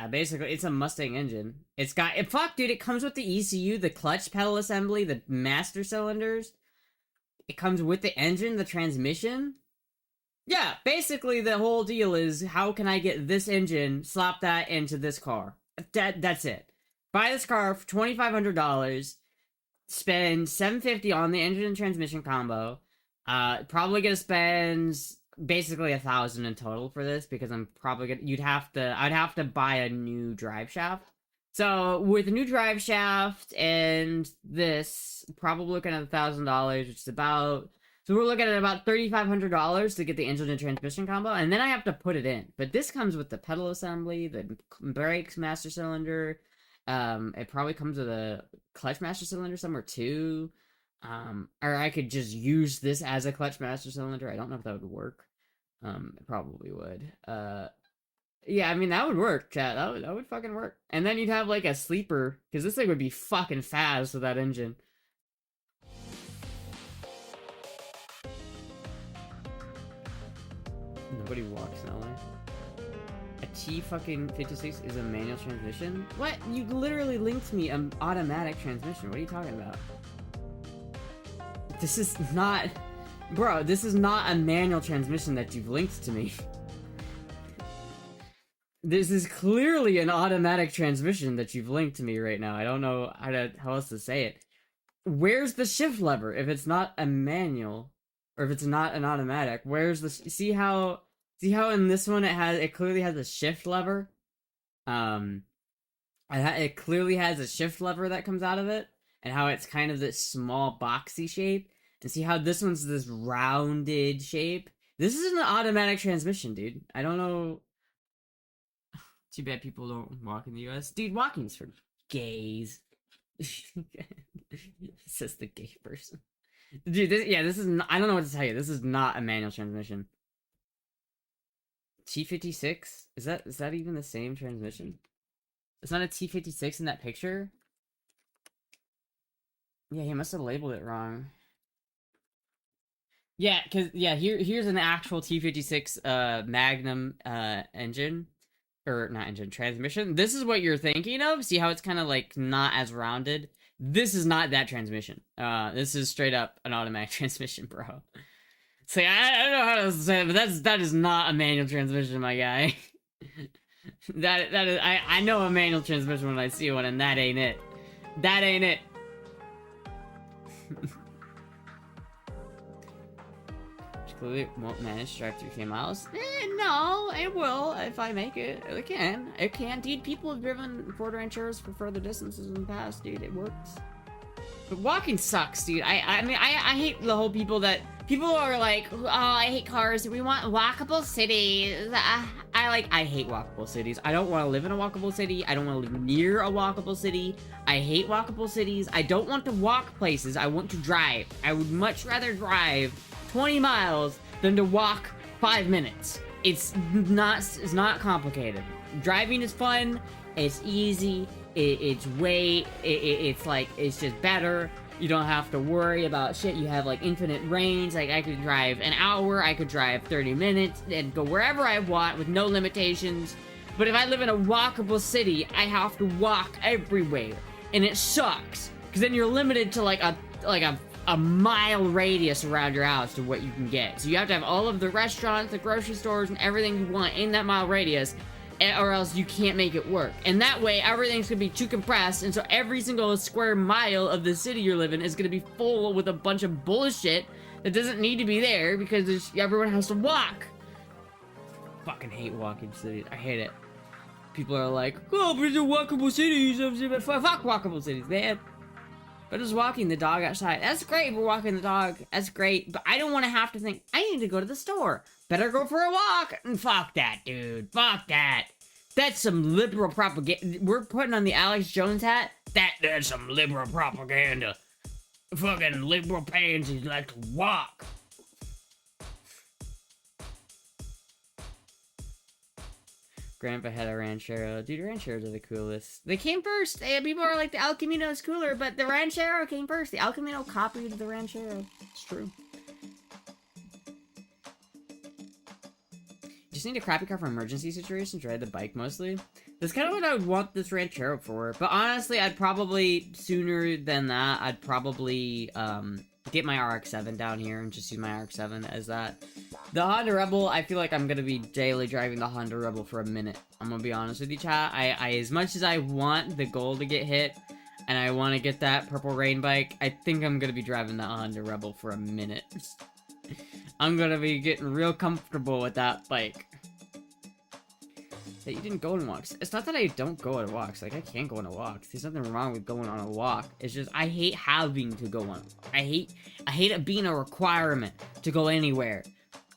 basically it's a Mustang engine. It's got fuck, dude. It comes with the ECU, the clutch pedal assembly, the master cylinders. It comes with the engine, the transmission. Yeah, basically the whole deal is how can I get this engine, slap that into this car. That's it. Buy this car for $2,500. Spend $750 on the engine and transmission combo. Probably gonna spend basically $1,000 in total for this because I'm probably gonna. I'd have to buy a new drive shaft. So with a new drive shaft and this, probably looking at $1,000, which is about. So we're looking at about $3,500 to get the engine and transmission combo, and then I have to put it in. But this comes with the pedal assembly, the brakes master cylinder. It probably comes with a clutch master cylinder somewhere too. Or I could just use this as a clutch master cylinder. I don't know if that would work. It probably would. Yeah, I mean, that would work, chat. That would fucking work. And then you'd have, like, a sleeper, because this thing would be fucking fast with that engine. Nobody walks in LA. A T-fucking-56 is a manual transmission? What? You literally linked me an automatic transmission. What are you talking about? This is not... Bro, this is not a manual transmission that you've linked to me. This is clearly an automatic transmission that you've linked to me right now. I don't know how else to say it. Where's the shift lever if it's not a manual? Or if it's not an automatic? Where's the... See how in this one it clearly has a shift lever? It clearly has a shift lever that comes out of it. And how it's kind of this small boxy shape. And see how this one's this rounded shape? This is an automatic transmission, dude. I don't know... Too bad people don't walk in the US. Dude, walking's for gays. Says the gay person. Dude, this is not, I don't know what to tell you. This is not a manual transmission. T56? Is that even the same transmission? It's not a T56 in that picture? Yeah, he must have labeled it wrong. Yeah, here's an actual T56 Magnum engine. Or not engine, transmission. This is what you're thinking of. See how it's kind of like not as rounded? This is not that transmission. This is straight up an automatic transmission, bro. So I don't know how to say it, but that is not a manual transmission, my guy. that is I know a manual transmission when I see one, and that ain't it. That ain't it. Clearly won't manage to drive 3K miles. No, it will if I make it. It can. Dude, people have driven Ford Rancheros for further distances in the past, dude. It works. But walking sucks, dude. I mean, I hate the whole people are like, oh, I hate cars. We want walkable cities. I hate walkable cities. I don't want to live in a walkable city. I don't want to live near a walkable city. I hate walkable cities. I don't want to walk places. I want to drive. I would much rather drive 20 miles than to walk 5 minutes. It's not complicated. Driving is fun. It's easy. It's just better. You don't have to worry about shit. You have like infinite range. Like I could drive an hour. I could drive 30 minutes and go wherever I want with no limitations. But if I live in a walkable city, I have to walk everywhere. And it sucks. Because then you're limited to like a mile radius around your house to what you can get. So you have to have all of the restaurants, the grocery stores, and everything you want in that mile radius, or else you can't make it work. And that way, everything's gonna be too compressed, and so every single square mile of the city you're living is gonna be full with a bunch of bullshit that doesn't need to be there because everyone has to walk. Fucking hate walking cities. I hate it. People are like, oh, but it's a walkable cities. Fuck walkable cities, man. But just walking the dog outside. That's great for walking the dog. That's great. But I don't want to have to think, I need to go to the store. Better go for a walk. And fuck that, dude. Fuck that. That's some liberal propaganda. We're putting on the Alex Jones hat. That's some liberal propaganda. Fucking liberal pansies like to walk. Grandpa had a Ranchero. Dude, Rancheros are the coolest. They came first. People are like, the El Camino is cooler, but the Ranchero came first. The El Camino copied the Ranchero. It's true. Just need a crappy car for emergency situations. Ride the bike mostly. That's kind of what I would want this Ranchero for. But honestly, I'd probably, sooner than that, I'd probably get my RX-7 down here and just use my RX-7 as that. The Honda Rebel, I feel like I'm gonna be daily driving the Honda Rebel for a minute. I'm gonna be honest with you, chat. I as much as I want the goal to get hit, and I want to get that Purple Rain bike, I think I'm gonna be driving the Honda Rebel for a minute. I'm gonna be getting real comfortable with that bike. That you didn't go on walks. It's not that I don't go on walks. Like, I can go on a walk. There's nothing wrong with going on a walk. It's just, I hate having to go on. I hate it being a requirement to go anywhere.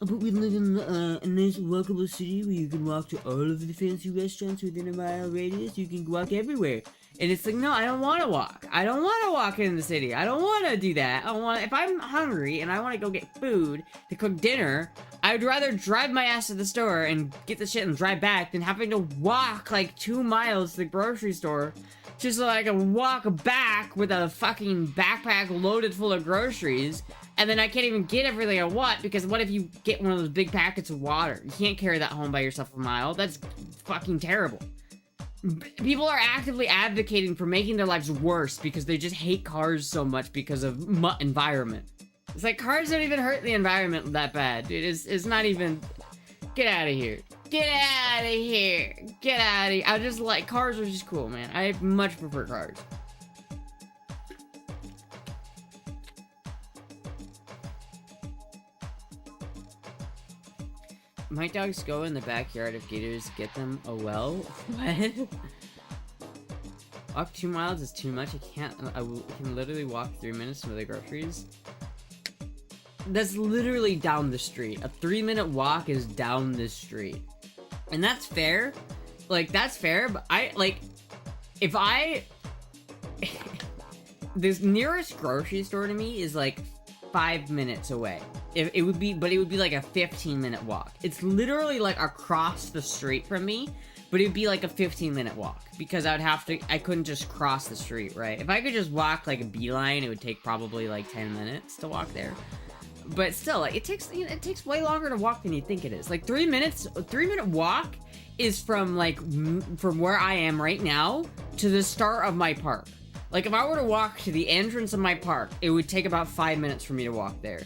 But we live in a nice walkable city where you can walk to all of the fancy restaurants within a mile radius. You can walk everywhere. And it's like, no, I don't want to walk. I don't want to walk in the city. I don't want to do that. If I'm hungry and I want to go get food to cook dinner, I'd rather drive my ass to the store and get the shit and drive back than having to walk like 2 miles to the grocery store just so I can walk back with a fucking backpack loaded full of groceries. And then I can't even get everything I want because what if you get one of those big packets of water? You can't carry that home by yourself a mile. That's fucking terrible. People are actively advocating for making their lives worse because they just hate cars so much because of environment. It's like, cars don't even hurt the environment that bad, dude. It's not even... Get out of here. Get out of here. Get out of here. I just like... Cars are just cool, man. I much prefer cars. My dogs go in the backyard if gators get them a well. What? Walk 2 miles is too much. I can literally walk 3 minutes to the groceries. That's literally down the street. A 3-minute walk is down the street. And that's fair. Like, that's fair, but this nearest grocery store to me is like 5 minutes away. It would be like a 15-minute walk. It's literally like across the street from me, but it'd be like a 15-minute walk because I couldn't just cross the street, right? If I could just walk like a beeline, it would take probably like 10 minutes to walk there. But still, like, it takes way longer to walk than you think it is. Like 3 minutes, a 3-minute walk is from where I am right now to the start of my park. Like, if I were to walk to the entrance of my park, it would take about 5 minutes for me to walk there.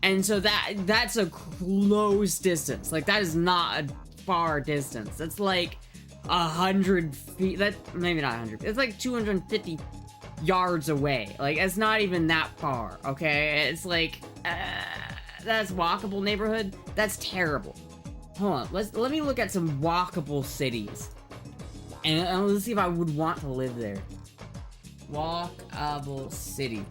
And so that's a close distance. Like, that is not a far distance. That's like 100 feet. Maybe not 100. It's like 250 yards away. Like, it's not even that far, okay? It's like, that's walkable neighborhood? That's terrible. Hold on. Let me look at some walkable cities. And let's see if I would want to live there. Walkable city.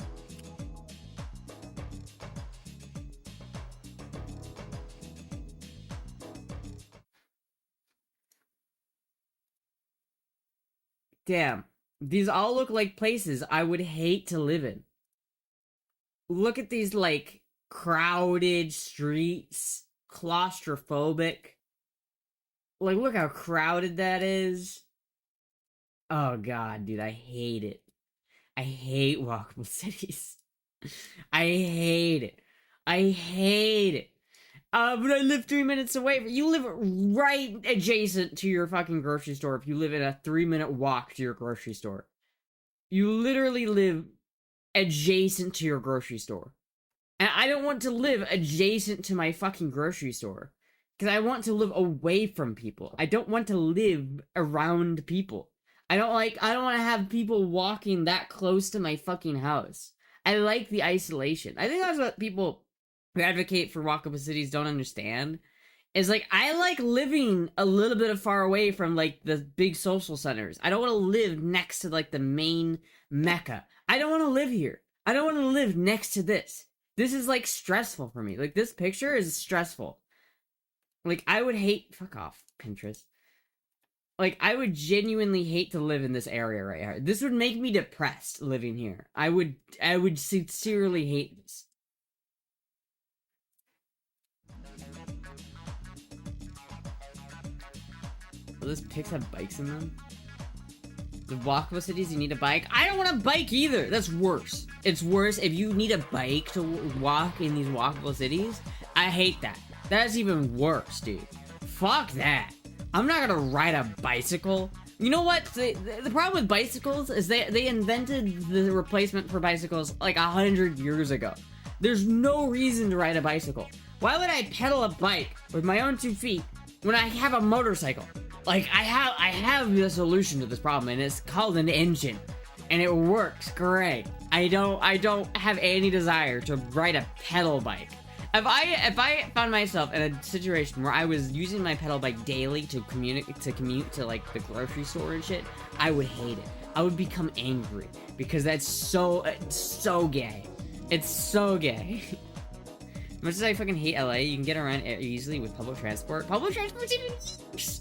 Damn. These all look like places I would hate to live in. Look at these, like, crowded streets. Claustrophobic. Like, look how crowded that is. Oh, God, dude, I hate it. I hate walkable cities. I hate it. I hate it. But I live 3 minutes away. You live right adjacent to your fucking grocery store if you live in a 3-minute walk to your grocery store. You literally live adjacent to your grocery store. And I don't want to live adjacent to my fucking grocery store. Because I want to live away from people. I don't want to live around people. I don't want to have people walking that close to my fucking house. I like the isolation. I think that's what people who advocate for walkable cities don't understand. Is like, I like living a little bit far away from like the big social centers. I don't want to live next to like the main mecca. I don't want to live here. I don't want to live next to this. This is like stressful for me. Like, this picture is stressful. Like, I would hate... Fuck off, Pinterest. Like, I would genuinely hate to live in this area right here. This would make me depressed, living here. I would sincerely hate this. Will this pics have bikes in them? The walkable cities, you need a bike? I don't want a bike either! That's worse. It's worse if you need a bike to walk in these walkable cities. I hate that. That's even worse, dude. Fuck that. I'm not gonna ride a bicycle. You know what? The problem with bicycles is they invented the replacement for bicycles like 100 years ago. There's no reason to ride a bicycle. Why would I pedal a bike with my own 2 feet when I have a motorcycle? Like, I have the solution to this problem, and it's called an engine. And it works great. I don't have any desire to ride a pedal bike. If I found myself in a situation where I was using my pedal bike daily to commute to like the grocery store and shit, I would hate it. I would become angry because that's so gay. It's so gay. Much as I fucking hate LA, you can get around easily with public transport. Public transport's even worse.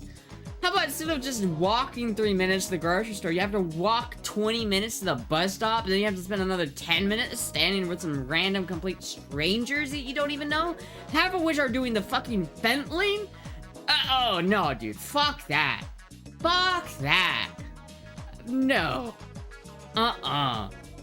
How about instead of just walking 3 minutes to the grocery store, you have to walk 20 minutes to the bus stop, and then you have to spend another 10 minutes standing with some random complete strangers that you don't even know? Half of which are doing the fucking fentling? Oh, no, dude. Fuck that. Fuck that. No.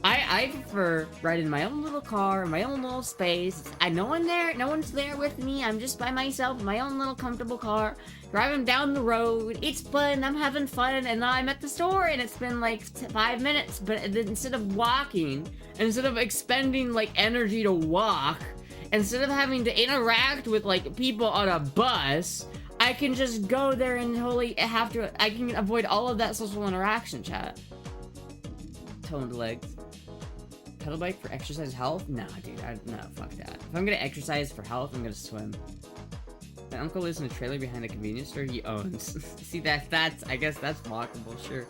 I prefer riding my own little car, my own little space. No one's there with me. I'm just by myself in my own little comfortable car, driving down the road. It's fun, I'm having fun, and now I'm at the store, and it's been like 5 minutes, but instead of walking, instead of expending like energy to walk, instead of having to interact with like people on a bus, I can just go there and I can avoid all of that social interaction, chat. Toned legs. Pedal bike for exercise health? Nah, dude. No, fuck that. If I'm gonna exercise for health, I'm gonna swim. My uncle lives in a trailer behind a convenience store he owns. See, I guess that's walkable, sure.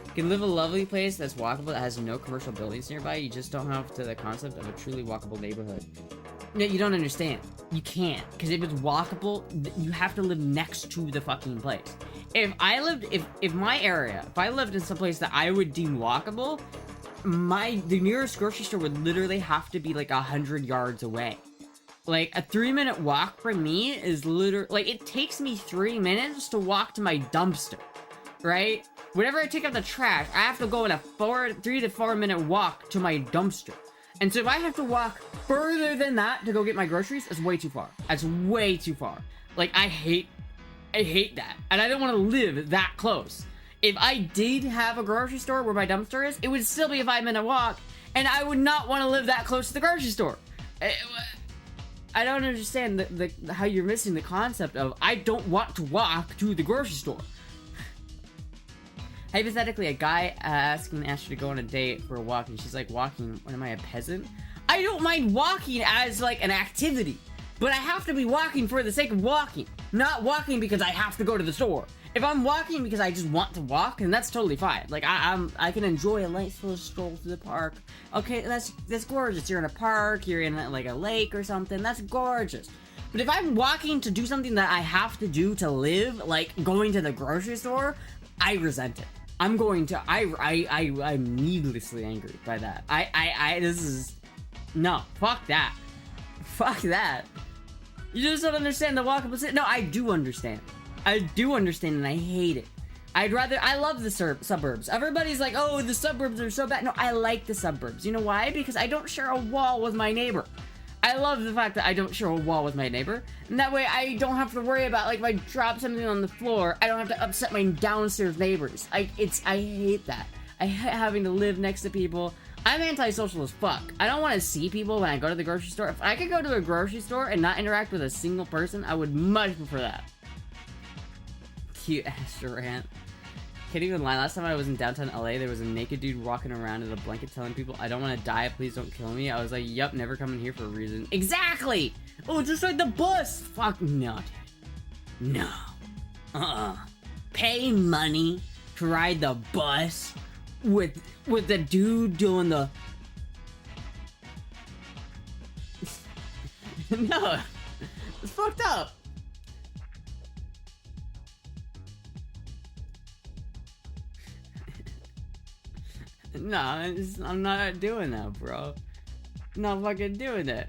You can live a lovely place that's walkable that has no commercial buildings nearby. You just don't have the concept of a truly walkable neighborhood. No, you don't understand. You can't. Because if it's walkable, you have to live next to the fucking place. If I lived in some place that I would deem walkable, the nearest grocery store would literally have to be like 100 yards away. Like, a 3-minute walk for me is literally, like, it takes me 3 minutes to walk to my dumpster, right? Whenever I take out the trash, I have to go on a 3 to 4 minute walk to my dumpster. And so if I have to walk further than that to go get my groceries, it's way too far. That's way too far. Like, I hate that. And I don't want to live that close. If I did have a grocery store where my dumpster is, it would still be a 5-minute walk, and I would not want to live that close to the grocery store. I don't understand how you're missing the concept of, I don't want to walk to the grocery store. Hypothetically, a guy asking Astra to go on a date for a walk, and she's like, walking, what am I, a peasant? I don't mind walking as, like, an activity, but I have to be walking for the sake of walking, not walking because I have to go to the store. If I'm walking because I just want to walk, then that's totally fine. Like, I can enjoy a nice little stroll through the park. Okay, that's gorgeous. You're in a park, you're in, like, a lake or something. That's gorgeous. But if I'm walking to do something that I have to do to live, like going to the grocery store, I resent it. I'm needlessly angry by that. No, fuck that. Fuck that. You just don't understand the walkable city. No, I do understand. I do understand, and I hate it. I love the suburbs. Everybody's like, oh, the suburbs are so bad. No, I like the suburbs. You know why? Because I don't share a wall with my neighbor. I love the fact that I don't share a wall with my neighbor. And that way I don't have to worry about, like, if I drop something on the floor, I don't have to upset my downstairs neighbors. I hate that. I hate having to live next to people. I'm antisocial as fuck. I don't want to see people when I go to the grocery store. If I could go to a grocery store and not interact with a single person, I would much prefer that. Cute Astra rant. Can't even lie. Last time I was in downtown LA, there was a naked dude walking around in a blanket telling people, I don't want to die, please don't kill me. I was like, yup, never coming here for a reason. Exactly! Oh, just like the bus! Fuck no, dude. No. Pay money to ride the bus with the dude doing the... No. It's fucked up. No, I'm not doing that, bro. I'm not fucking doing that.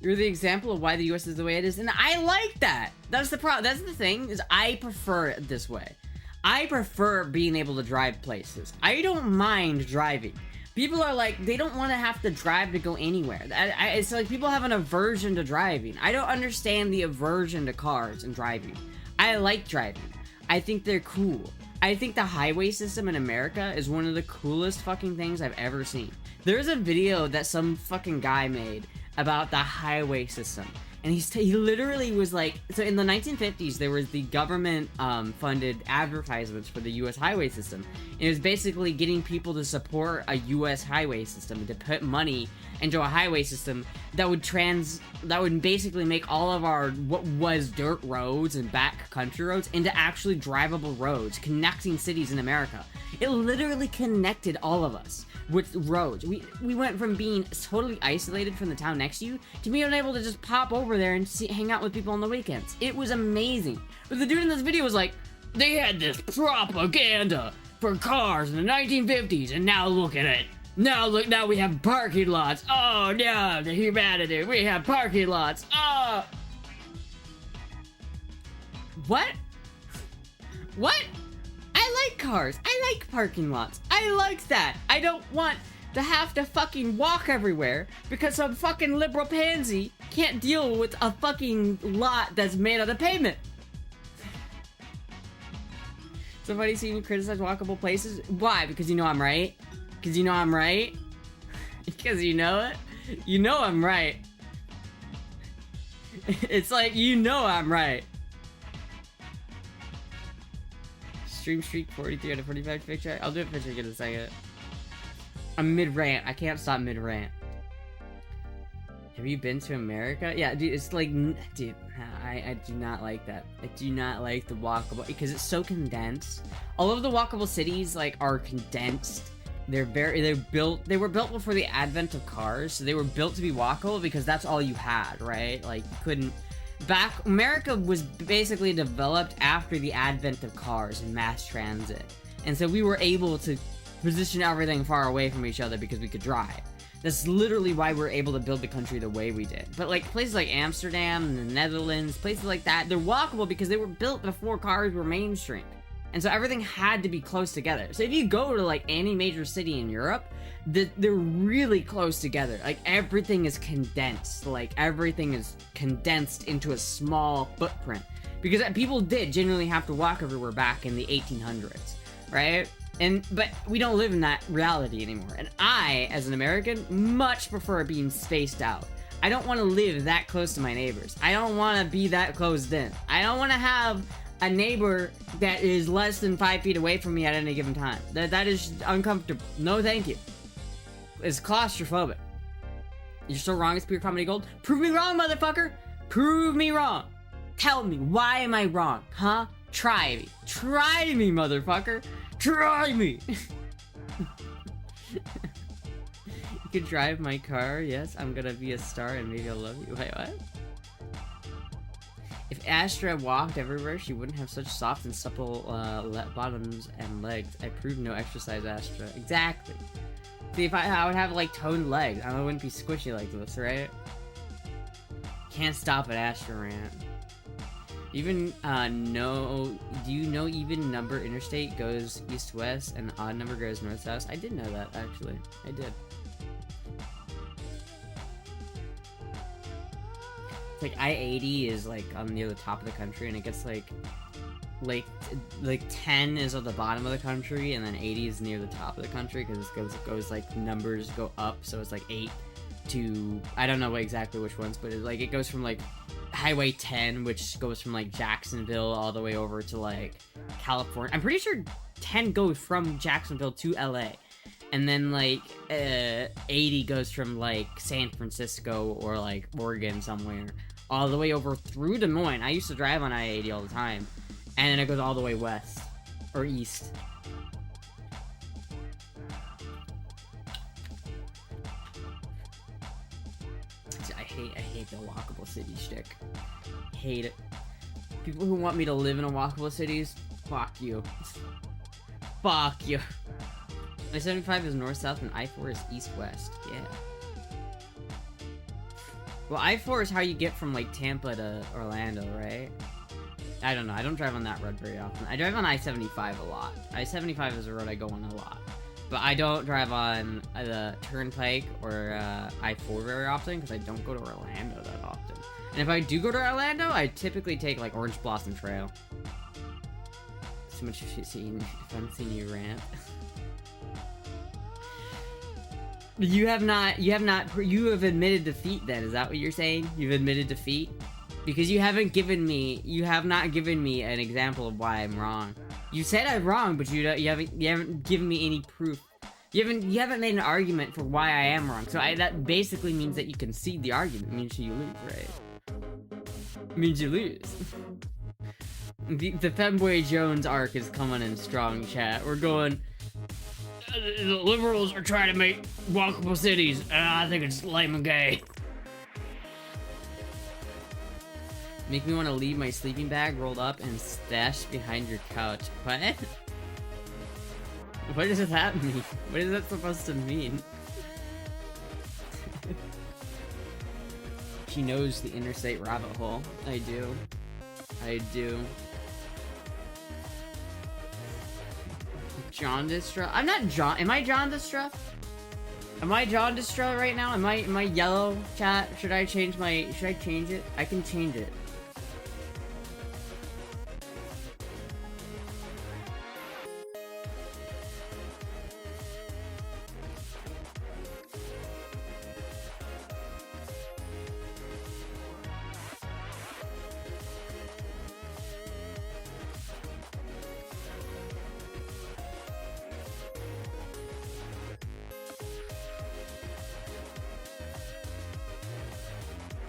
You're the example of why the US is the way it is, and I like that. That's the problem. That's the thing, is I prefer it this way. I prefer being able to drive places. I don't mind driving. People are like, they don't want to have to drive to go anywhere. It's like people have an aversion to driving. I don't understand the aversion to cars and driving. I like driving. I think they're cool. I think the highway system in America is one of the coolest fucking things I've ever seen. There's a video that some fucking guy made about the highway system. And he literally was like, so in the 1950s, there was the government funded advertisements for the U.S. highway system. And it was basically getting people to support a U.S. highway system, to put money into a highway system that would basically make all of our, what was dirt roads and back country roads, into actually drivable roads, connecting cities in America. It literally connected all of us with roads. We went from being totally isolated from the town next to you to being able to just pop over there and hang out with people on the weekends. It was amazing. But the dude in this video was like, they had this propaganda for cars in the 1950s, and now look at it. Now look, now we have parking lots. Oh no, the humanity. We have parking lots. Oh. What? What? I like cars. I like parking lots. I like that. I don't want to have to fucking walk everywhere because some fucking liberal pansy can't deal with a fucking lot that's made out of pavement. Somebody see me criticize walkable places? Why? Because you know I'm right? Because you know I'm right? Because you know it? You know I'm right. It's like, you know I'm right. Stream streak 43 out of 45 picture. I'll do a picture in a second. I'm mid-rant. I can't stop mid-rant. Have you been to America? Yeah, dude, it's like, dude, I do not like that. I do not like the walkable, because it's so condensed. All of the walkable cities, like, are condensed. They were built before the advent of cars, so they were built to be walkable because that's all you had, right? Like, you couldn't... America was basically developed after the advent of cars and mass transit. And so we were able to position everything far away from each other because we could drive. That's literally why we're able to build the country the way we did. But like places like Amsterdam and the Netherlands, places like that, they're walkable because they were built before cars were mainstream. And so everything had to be close together. So if you go to like any major city in Europe, they're really close together. Like everything is condensed. Like everything is condensed into a small footprint. Because people did genuinely have to walk everywhere back in the 1800s, right? But we don't live in that reality anymore. And I, as an American, much prefer being spaced out. I don't want to live that close to my neighbors. I don't want to be that closed in. I don't want to have a neighbor that is less than 5 feet away from me at any given time. That is uncomfortable. No thank you. It's claustrophobic. You're so wrong, it's pure comedy gold. Prove me wrong, motherfucker! Prove me wrong! Tell me, why am I wrong? Huh? Try me. Try me, motherfucker! Try me! You could drive my car, yes, I'm gonna be a star and maybe I'll love you. Wait, what? If Astra walked everywhere, she wouldn't have such soft and supple bottoms and legs. I proved no exercise, Astra. Exactly. See, if I would have, like, toned legs, I wouldn't be squishy like this, right? Can't stop at Astra rant. Even, do you know even number interstate goes east-west and odd number goes north-south? I did know that, actually. I did. It's like I-80 is like on near the top of the country, and it gets like like 10 is at the bottom of the country, and then 80 is near the top of the country, because it goes like numbers go up, so it's like 8 to, I don't know exactly which ones, but it goes from like Highway 10, which goes from like Jacksonville all the way over to like California. I'm pretty sure 10 goes from Jacksonville to LA, and then like 80 goes from like San Francisco or like Oregon somewhere all the way over through Des Moines. I used to drive on I-80 all the time, and then it goes all the way west or east. I hate the walkable city shtick. Hate it. People who want me to live in a walkable cities, fuck you. Fuck you. I-75 is north-south and I-4 is east-west. Yeah. Well, I-4 is how you get from, like, Tampa to Orlando, right? I don't know. I don't drive on that road very often. I drive on I-75 a lot. I-75 is a road I go on a lot. But I don't drive on the Turnpike or I-4 very often, because I don't go to Orlando that often. And if I do go to Orlando, I typically take, like, Orange Blossom Trail. So much fun seeing you rant. You have admitted defeat then, is that what you're saying? You've admitted defeat? Because you have not given me an example of why I'm wrong. You said I'm wrong, but you haven't given me any proof. You haven't made an argument for why I am wrong. So that basically means that you concede the argument. It means you lose, right? It means you lose. The Femboy Jones arc is coming in strong, chat. We're going, the liberals are trying to make walkable cities, and I think it's lame and gay. Make me want to leave my sleeping bag rolled up and stashed behind your couch. What? What does that mean? What is that supposed to mean? She knows the interstate rabbit hole. I do. I do. John Distra? I'm not John. Am I John Distra? Am I John Distra right now? Am I yellow, chat? Should I change it? I can change it.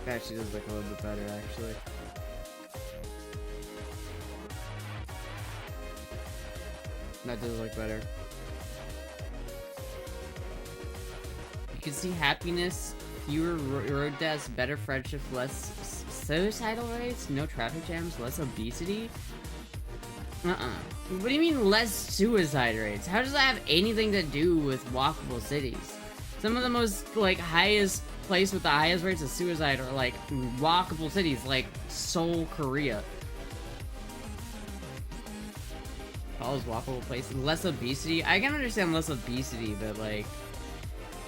That actually does look a little bit better, actually. That does look better. You can see happiness, fewer road deaths, better friendship, less suicidal rates, no traffic jams, less obesity. What do you mean less suicide rates? How does that have anything to do with walkable cities? Some of the most, like, highest place with the highest rates of suicide are, like, walkable cities, like Seoul, Korea. All those walkable places. Less obesity. I can understand less obesity, but, like,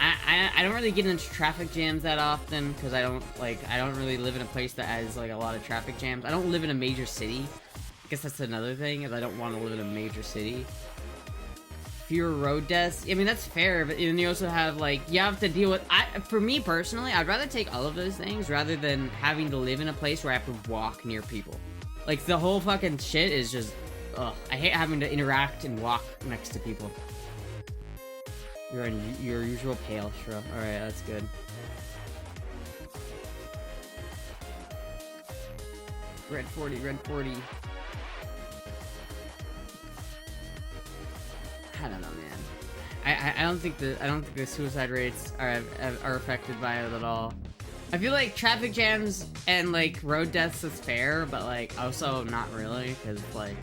I don't really get into traffic jams that often, because I don't really live in a place that has, like, a lot of traffic jams. I don't live in a major city. I guess that's another thing, is I don't want to live in a major city. Fewer road deaths. I mean, that's fair, but then you also have, like, you have to deal with, for me personally, I'd rather take all of those things rather than having to live in a place where I have to walk near people. Like, the whole fucking shit is just, ugh. I hate having to interact and walk next to people. You're in your usual pale, Shro. Alright, that's good. Red 40, red 40. I don't know, man. I don't think the suicide rates are affected by it at all. I feel like traffic jams and, like, road deaths is fair, but, like, also not really, because, like,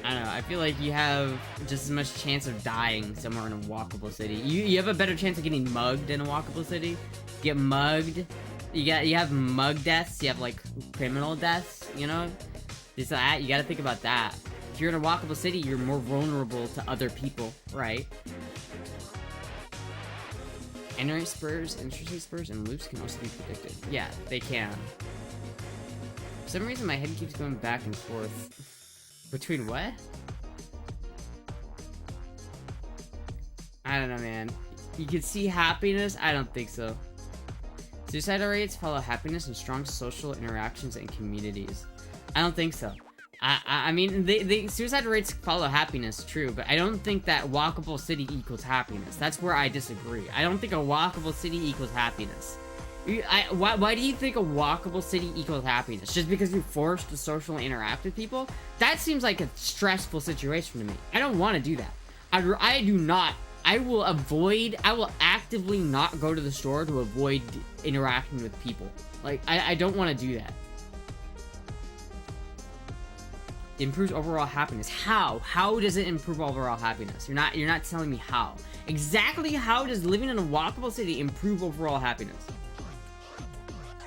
I don't know. I feel like you have just as much chance of dying somewhere in a walkable city. You have a better chance of getting mugged in a walkable city. Get mugged. You have mug deaths. You have, like, criminal deaths. You know, just that. You got to think about that. If you're in a walkable city, you're more vulnerable to other people, right? Interstate spurs, and loops can also be predicted. Yeah, they can. For some reason, my head keeps going back and forth. Between what? I don't know, man. You can see happiness? I don't think so. Suicide rates follow happiness and strong social interactions and communities. I don't think so. I mean, the suicide rates follow happiness, true, but I don't think that walkable city equals happiness. That's where I disagree. I don't think a walkable city equals happiness. Why do you think a walkable city equals happiness? Just because you're forced to socially interact with people? That seems like a stressful situation to me. I don't want to do that. I do not. I will actively not go to the store to avoid interacting with people. Like, I don't want to do that. It improves overall happiness. How? How does it improve overall happiness? You're not telling me how. Exactly how does living in a walkable city improve overall happiness?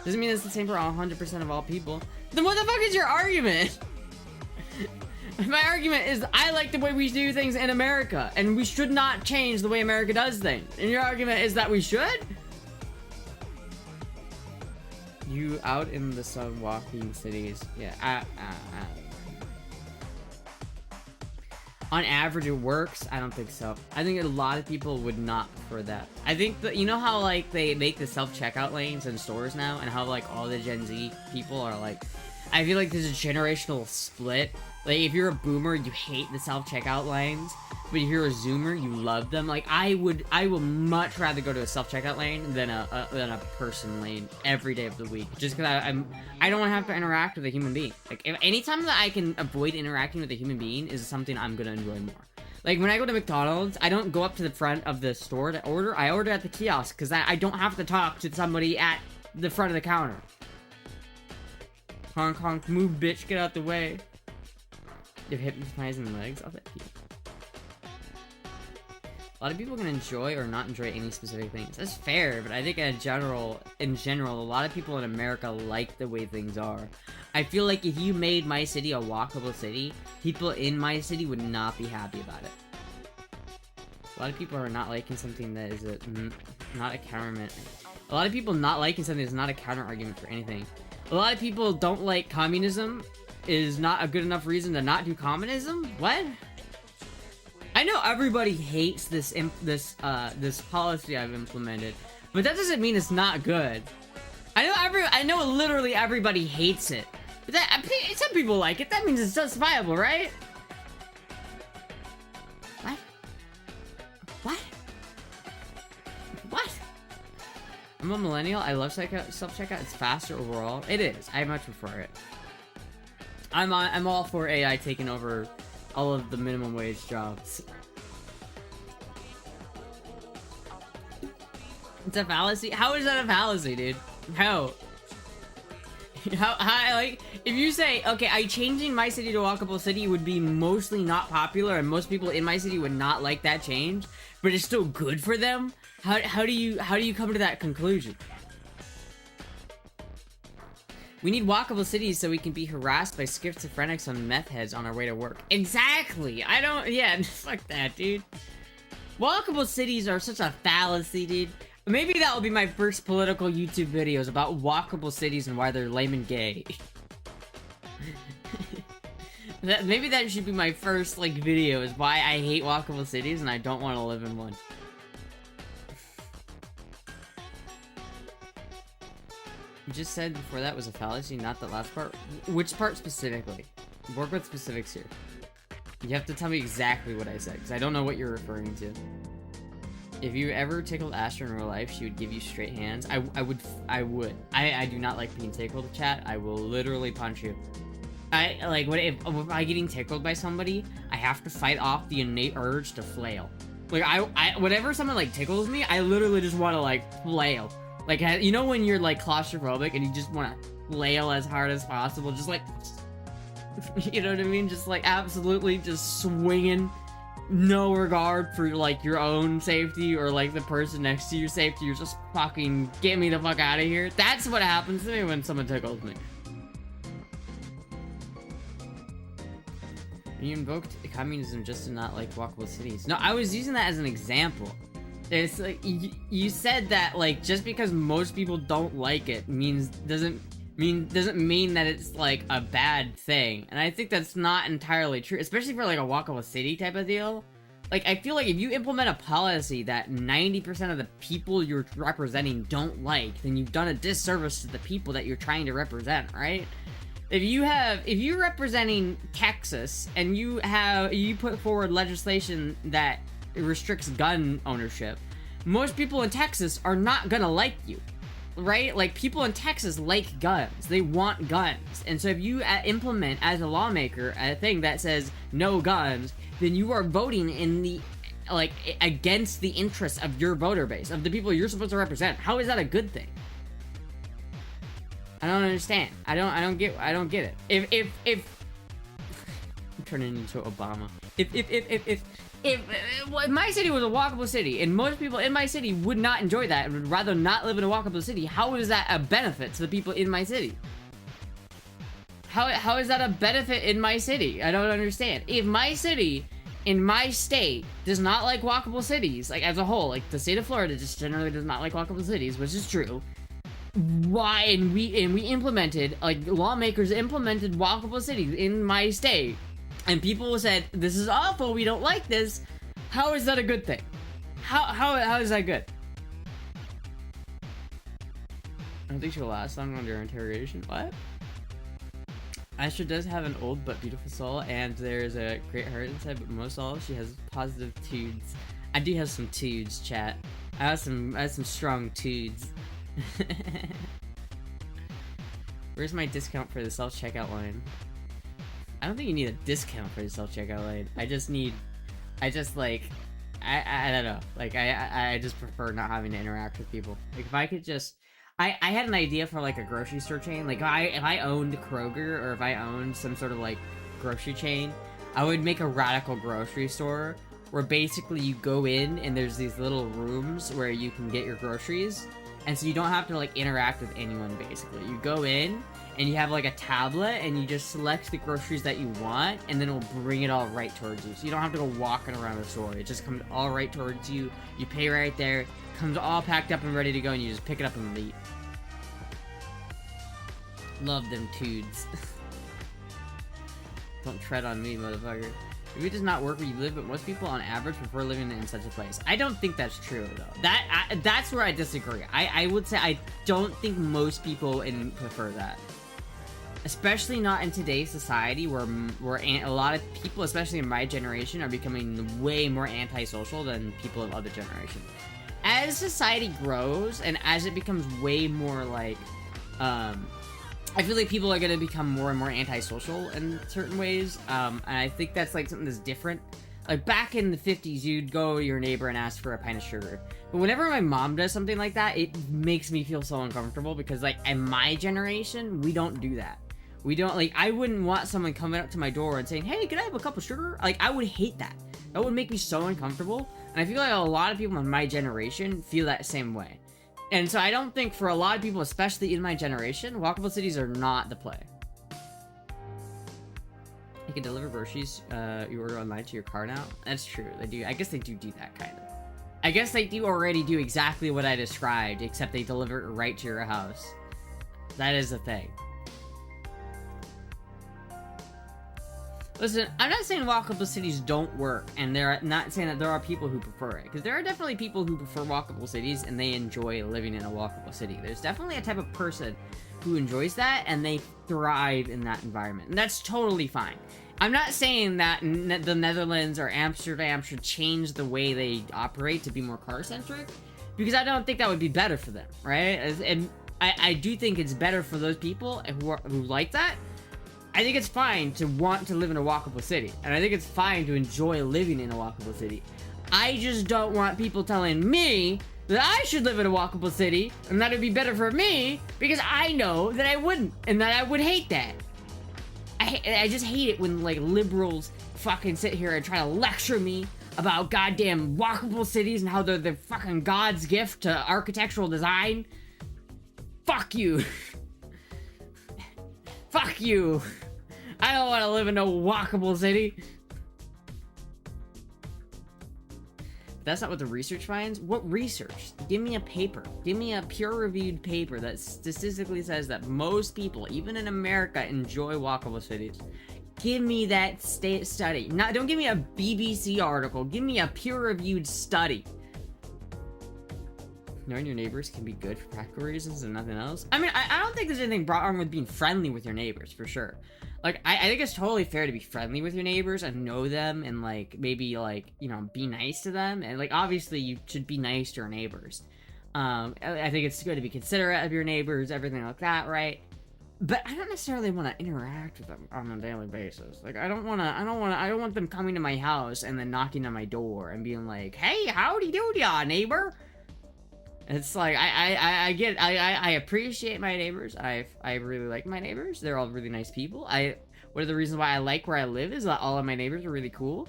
Doesn't mean it's the same for 100% of all people. Then what the fuck is your argument? My argument is I like the way we do things in America, and we should not change the way America does things. And your argument is that we should? You out in the sun walking cities. Yeah, on average, it works. I don't think so. I think a lot of people would not prefer that. I think that, you know how, like, they make the self-checkout lanes in stores now, and how, like, all the Gen Z people are, like, I feel like there's a generational split. Like, if you're a boomer, you hate the self-checkout lanes, but if you're a zoomer, you love them. Like, I will much rather go to a self-checkout lane than a person lane every day of the week, just because I don't want to have to interact with a human being. Like, anytime that I can avoid interacting with a human being is something I'm gonna enjoy more. Like, when I go to McDonald's, I don't go up to the front of the store to order. I order at the kiosk, because I don't have to talk to somebody at the front of the counter. Honk honk, move bitch, get out the way. You're hypnotizing legs, I'll bet you. A lot of people can enjoy or not enjoy any specific things. That's fair, but I think in general, a lot of people in America like the way things are. I feel like if you made my city a walkable city, people in my city would not be happy about it. A lot of people are not liking something that is not a counter. A lot of people not liking something is not a counter argument for anything. A lot of people don't like communism is not a good enough reason to not do communism? What? I know everybody hates this policy I've implemented, but that doesn't mean it's not good. I know literally everybody hates it. But some people like it. That means it's justifiable, right? What? What? What? I'm a millennial. I love self-checkout. It's faster overall. It is. I much prefer it. I'm all for AI taking over all of the minimum wage jobs. It's a fallacy? How is that a fallacy, dude? How? How, like, if you say, okay, changing my city to a walkable city would be mostly not popular and most people in my city would not like that change, but it's still good for them, how do you come to that conclusion? We need walkable cities so we can be harassed by schizophrenics and meth heads on our way to work. Exactly! Yeah, fuck that, dude. Walkable cities are such a fallacy, dude. Maybe that will be my first political YouTube videos about walkable cities and why they're lame and gay. Maybe that should be my first, like, video, is why I hate walkable cities and I don't want to live in one. You just said before that was a fallacy, not the last part. Which part specifically? Work with specifics here. You have to tell me exactly what I said, because I don't know what you're referring to. If you ever tickled Astra in real life, she would give you straight hands. I would. I do not like being tickled, chat. I will literally punch you. If I getting tickled by somebody, I have to fight off the innate urge to flail. Like, whenever someone, like, tickles me, I literally just want to, like, flail. Like, you know when you're, like, claustrophobic and you just want to flail as hard as possible? Just, like, you know what I mean? Just, like, absolutely just swinging. No regard for, like, your own safety or, like, the person next to your safety. You're just fucking, get me the fuck out of here. That's what happens to me when someone tickles me. You invoked communism just to not, like, walkable cities. No, I was using that as an example. It's like, you said that, like, just because most people don't like it doesn't doesn't mean that it's like a bad thing. And I think that's not entirely true, especially for like a walkable city type of deal. Like, I feel like if you implement a policy that 90% of the people you're representing don't like, then you've done a disservice to the people that you're trying to represent, right? If you're representing Texas and you put forward legislation that restricts gun ownership, most people in Texas are not gonna like you, right? Like, people in Texas like guns. They want guns. And so if you implement, as a lawmaker, a thing that says no guns, then you are voting in the, like, against the interests of your voter base, of the people you're supposed to represent. How is that a good thing? I don't understand. I don't get it. If I'm turning into Obama. If my city was a walkable city, and most people in my city would not enjoy that and would rather not live in a walkable city, how is that a benefit to the people in my city? How is that a benefit in my city? I don't understand. If my city, in my state, does not like walkable cities, like as a whole, like the state of Florida just generally does not like walkable cities, which is true. Why? And we implemented, like, lawmakers implemented walkable cities in my state, and people said, this is awful, we don't like this. How is that a good thing? How is that good? I don't think she'll last long under interrogation. What? Astra does have an old but beautiful soul, and there's a great heart inside, but most of all, she has positive tudes. I do have some tudes, chat. I have some strong tudes. Where's my discount for the self-checkout line? I don't think you need a discount for the self-checkout line. I just don't know. Like, I just prefer not having to interact with people. Like, if I could just... I had an idea for, like, a grocery store chain. Like, if I owned Kroger, or if I owned some sort of, like, grocery chain, I would make a radical grocery store where basically you go in and there's these little rooms where you can get your groceries. And so you don't have to, like, interact with anyone, basically. You go in, and you have, like, a tablet, and you just select the groceries that you want, and then it will bring it all right towards you. So you don't have to go walking around the store. It just comes all right towards you. You pay right there. Comes all packed up and ready to go, and you just pick it up and leave. Love them tudes. Don't tread on me, motherfucker. Maybe it does not work where you live, but most people on average prefer living in such a place. I don't think that's true, though. That's where I disagree. I would say I don't think most people prefer that. Especially not in today's society where a lot of people, especially in my generation, are becoming way more antisocial than people of other generations. As society grows, and as it becomes way more, like, I feel like people are going to become more and more antisocial in certain ways, and I think that's, like, something that's different. Like, back in the 50s, you'd go to your neighbor and ask for a pint of sugar. But whenever my mom does something like that, it makes me feel so uncomfortable, because, like, in my generation, we don't do that. We don't, like, I wouldn't want someone coming up to my door and saying, hey, can I have a cup of sugar? Like, I would hate that. That would make me so uncomfortable, and I feel like a lot of people in my generation feel that same way. And so I don't think for a lot of people, especially in my generation, walkable cities are not the play. You can deliver groceries you order online to your car now. That's true. They do. I guess they do that, kind of. I guess they do already do exactly what I described, except they deliver it right to your house. That is the thing. Listen, I'm not saying walkable cities don't work, and they're not saying that there are people who prefer it, because there are definitely people who prefer walkable cities, and they enjoy living in a walkable city. There's definitely a type of person who enjoys that, and they thrive in that environment, and that's totally fine. I'm not saying that the Netherlands or Amsterdam should change the way they operate to be more car-centric, because I don't think that would be better for them, right? And I do think it's better for those people who like that. I think it's fine to want to live in a walkable city, and I think it's fine to enjoy living in a walkable city. I just don't want people telling me that I should live in a walkable city, and that it'd be better for me, because I know that I wouldn't, and that I would hate that. I just hate it when, like, liberals fucking sit here and try to lecture me about goddamn walkable cities and how they're the fucking God's gift to architectural design. Fuck you. Fuck you. I don't want to live in a walkable city. That's not what the research finds. What research? Give me a paper. Give me a peer-reviewed paper that statistically says that most people, even in America, enjoy walkable cities. Give me that study. Don't give me a BBC article. Give me a peer-reviewed study. Knowing your neighbors can be good for practical reasons and nothing else. I mean, I don't think there's anything wrong with being friendly with your neighbors, for sure. Like, I think it's totally fair to be friendly with your neighbors and know them and, like, maybe, like, you know, be nice to them. And, like, obviously you should be nice to your neighbors. I think it's good to be considerate of your neighbors, everything like that, right? But I don't necessarily want to interact with them on a daily basis. Like, I don't want them coming to my house and then knocking on my door and being like, hey, howdy doody, neighbor. It's like, I appreciate my neighbors. I really like my neighbors. They're all really nice people. One of the reasons why I like where I live is that all of my neighbors are really cool.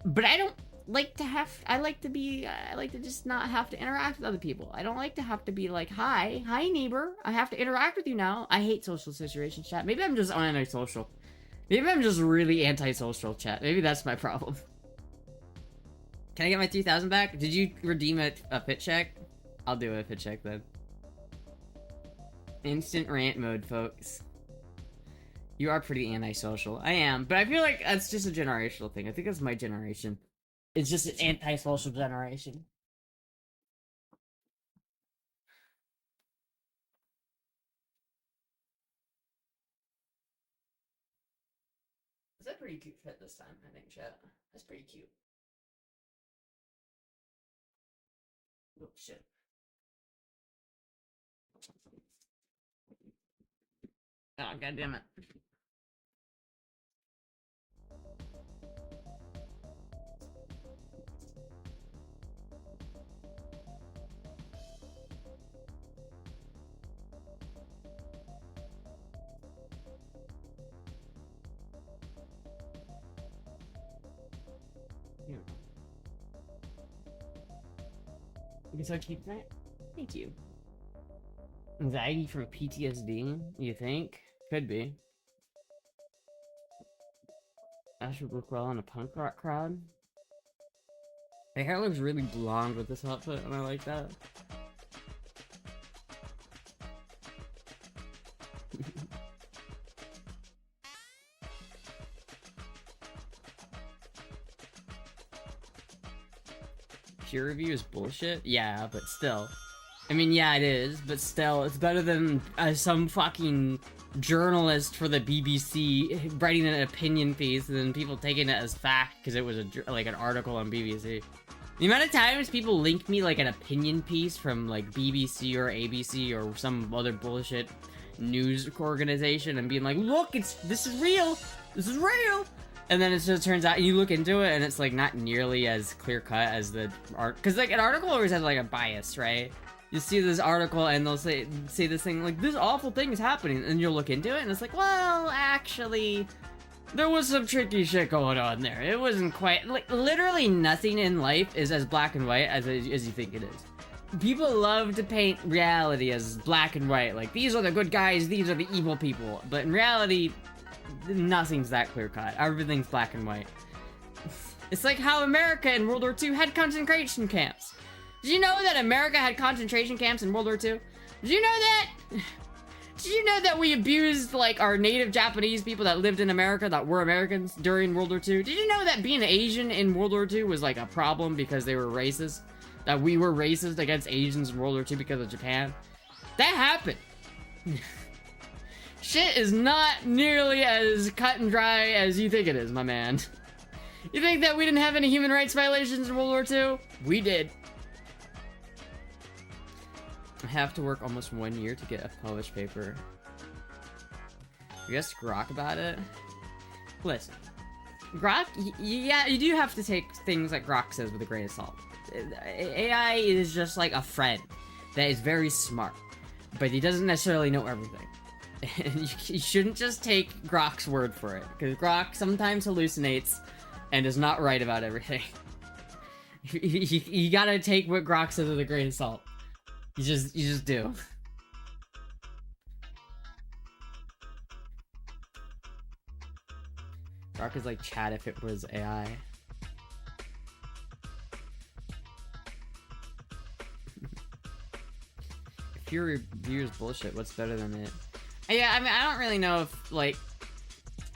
But I don't like to I like to just not have to interact with other people. I don't like to have to be like, hi neighbor, I have to interact with you now. I hate social situations, chat. Maybe I'm just antisocial. Maybe I'm just really antisocial, chat. Maybe that's my problem. Can I get my 3,000 back? Did you redeem a pit check? I'll do a fit check then. Instant rant mode, folks. You are pretty antisocial. I am, but I feel like that's just a generational thing. I think that's my generation. It's just an antisocial generation. That's a pretty cute fit this time, I think, chat. That's pretty cute. Oh, shit. Oh, god damn it. You can start keeping that? Thank you. Anxiety from PTSD, you think? Could be. That should work well in a punk rock crowd. My hair looks really blonde with this outfit, and I like that. Peer review is bullshit? Yeah, but still. I mean, yeah, it is, but still, it's better than some fucking journalist for the BBC writing an opinion piece and then people taking it as fact because it was like an article on BBC. The amount of times people link me like an opinion piece from like BBC or ABC or some other bullshit news organization and being like, look, this is real, and then it just turns out, and you look into it and it's like not nearly as clear cut as the art, because like an article always has like a bias, right? You see this article and they'll say this thing like, this awful thing is happening, and you'll look into it and it's like, well, actually, there was some tricky shit going on there. It wasn't quite, like, literally nothing in life is as black and white as you think it is. People love to paint reality as black and white, like, these are the good guys, these are the evil people, but in reality, nothing's that clear cut. Everything's black and white. It's like how America in World War II had concentration camps. Did you know that America had concentration camps in World War II? Did you know that? Did you know that we abused, like, our native Japanese people that lived in America that were Americans during World War II? Did you know that being Asian in World War II was, like, a problem because they were racist? That we were racist against Asians in World War II because of Japan? That happened. Shit is not nearly as cut and dry as you think it is, my man. You think that we didn't have any human rights violations in World War II? We did. I have to work almost 1 year to get a published paper. You guys grok about it? Listen. Grok, yeah, you do have to take things like Grok says with a grain of salt. AI is just like a friend that is very smart, but he doesn't necessarily know everything. And you shouldn't just take Grok's word for it, because Grok sometimes hallucinates and is not right about everything. You gotta take what Grok says with a grain of salt. You just do. Grok is like chat if it was AI. peer review is bullshit. What's better than it? Yeah, I mean, I don't really know if like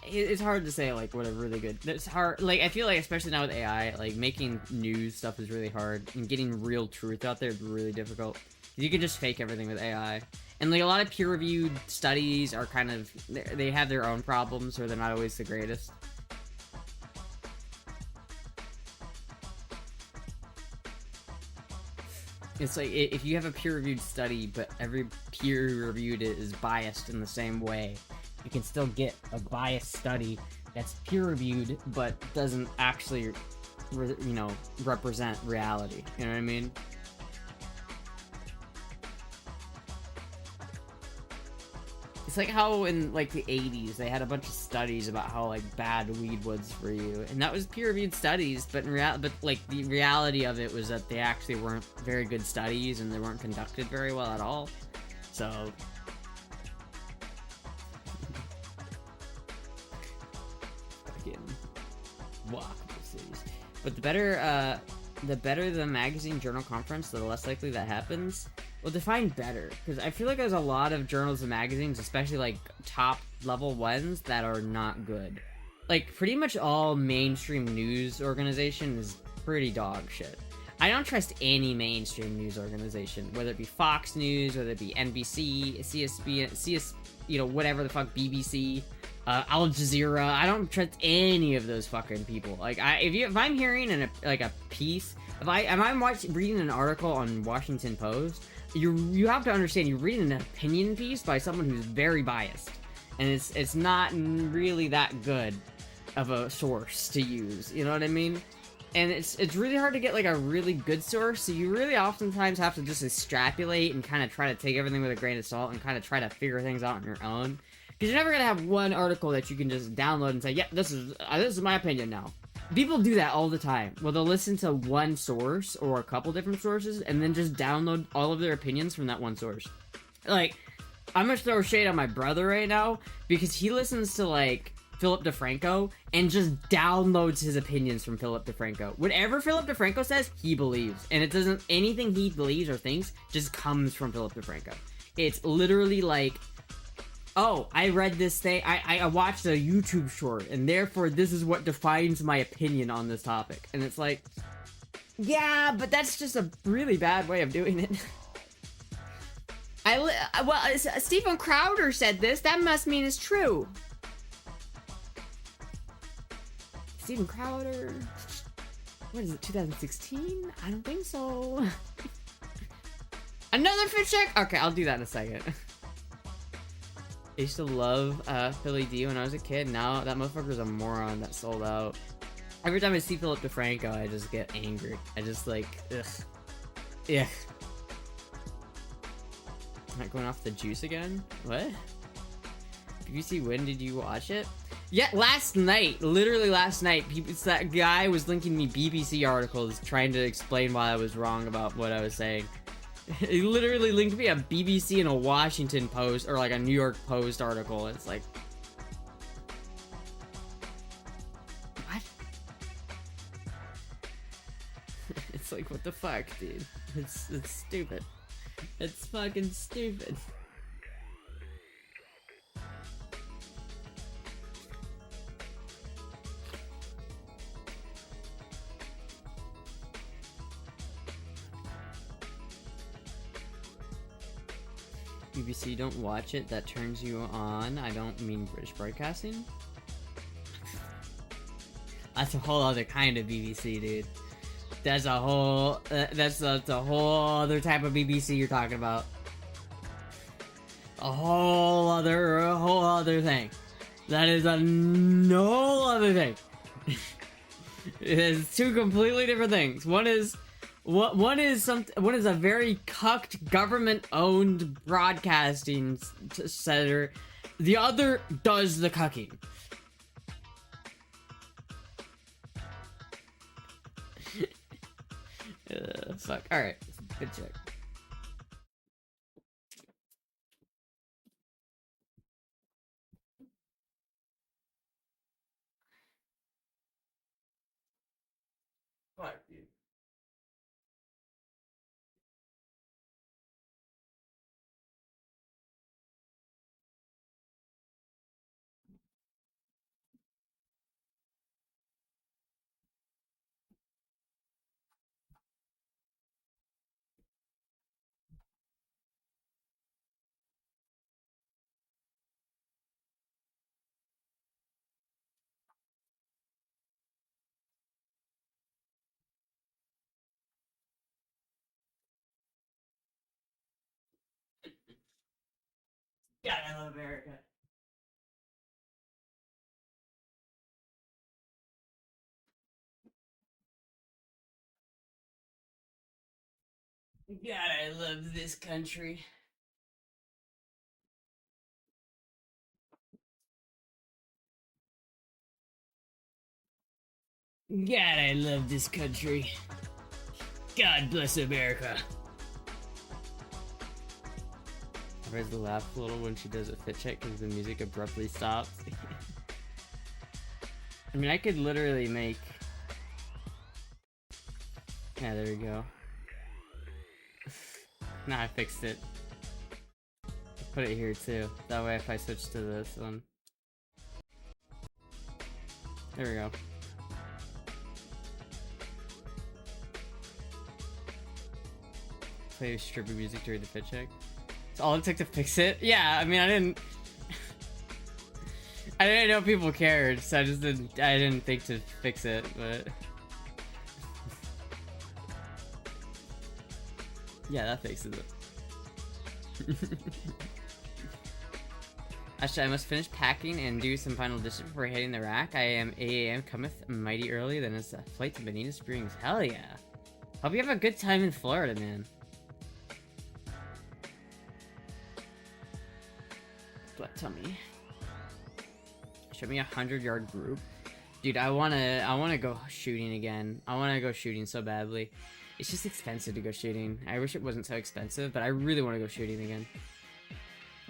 it's hard to say like what a really good. It's hard. Like I feel like especially now with AI, like making news stuff is really hard, and getting real truth out there is really difficult. You can just fake everything with AI, and like a lot of peer-reviewed studies are kind of they have their own problems, or they're not always the greatest. It's like if you have a peer-reviewed study, but every peer-reviewed is biased in the same way, you can still get a biased study that's peer-reviewed but doesn't actually, represent reality. You know what I mean? It's like how in like the 80s they had a bunch of studies about how like bad weed was for you, and that was peer-reviewed studies. But like the reality of it was that they actually weren't very good studies, and they weren't conducted very well at all. So, fucking walkable cities. But the better the magazine journal conference, the less likely that happens. Well, define better, because I feel like there's a lot of journals and magazines, especially like top level ones, that are not good. Like pretty much all mainstream news organization is pretty dog shit. I don't trust any mainstream news organization, whether it be Fox News, whether it be NBC, CSB, whatever the fuck, BBC, Al Jazeera. I don't trust any of those fucking people. Like, if I'm hearing a piece, if I'm reading an article on Washington Post, you have to understand you're reading an opinion piece by someone who's very biased, and it's not really that good of a source to use. You know what I mean? And it's really hard to get like a really good source, so you really oftentimes have to just extrapolate and kind of try to take everything with a grain of salt and kind of try to figure things out on your own. Because you're never gonna have one article that you can just download and say, "Yeah, this is my opinion now." People do that all the time. Well, they'll listen to one source or a couple different sources and then just download all of their opinions from that one source. Like, I'm gonna throw shade on my brother right now because he listens to like Philip DeFranco and just downloads his opinions from Philip DeFranco. Whatever Philip DeFranco says, he believes, and it doesn't. Anything he believes or thinks just comes from Philip DeFranco. It's literally like, oh, I read this thing, I watched a YouTube short, and therefore this is what defines my opinion on this topic. And it's like, yeah, but that's just a really bad way of doing it. Stephen Crowder said this, that must mean it's true. Stephen Crowder, what is it, 2016? I don't think so. Another fish check? Okay, I'll do that in a second. I used to love Philly D when I was a kid. Now that motherfucker's a moron that sold out. Every time I see Philip DeFranco, I just get angry. I just like, ugh. Yeah. Not going off the juice again? What? BBC, when did you watch it? Yeah, last night. Literally last night. That guy was linking me BBC articles trying to explain why I was wrong about what I was saying. He literally linked me a BBC and a Washington Post, or like a New York Post article. It's like, what? It's like, what the fuck, dude? It's stupid. It's fucking stupid. BBC, don't watch it. That turns you on. I don't mean British Broadcasting. That's a whole other kind of BBC, dude. That's a whole. That's a whole other type of BBC you're talking about. A whole other thing. That is a no other thing. It is two completely different things. One is a very cucked government-owned broadcasting center. The other does the cucking. Fuck. All right. Good check. Fuck, dude. God, I love America. God, I love this country. God, I love this country. God bless America. Where's the laugh a little when she does a fit check because the music abruptly stops? I mean, I could literally make... Yeah, there we go. Nah, I fixed it. Put it here too. That way if I switch to this one. There we go. Play stripper music during the fit check. It's all it took to fix it? Yeah, I mean, I didn't know people cared, so I didn't think to fix it, but... Yeah, that fixes it. Actually, I must finish packing and do some final dishes before hitting the rack. I am 8 AM cometh mighty early, then it's a flight to Bonita Springs. Hell yeah. Hope you have a good time in Florida, man. Flat tummy. Show me 100-yard group. Dude, I wanna go shooting again. I wanna go shooting so badly. It's just expensive to go shooting. I wish it wasn't so expensive, but I really want to go shooting again.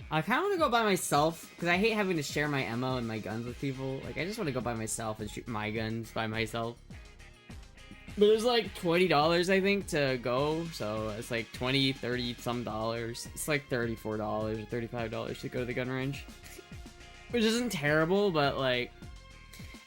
I kind of want to go by myself, because I hate having to share my ammo and my guns with people. Like, I just want to go by myself and shoot my guns by myself. But it was like $20, I think, to go, so it's like 20, 30 some dollars. It's like $34 or $35 to go to the gun range. Which isn't terrible, but like...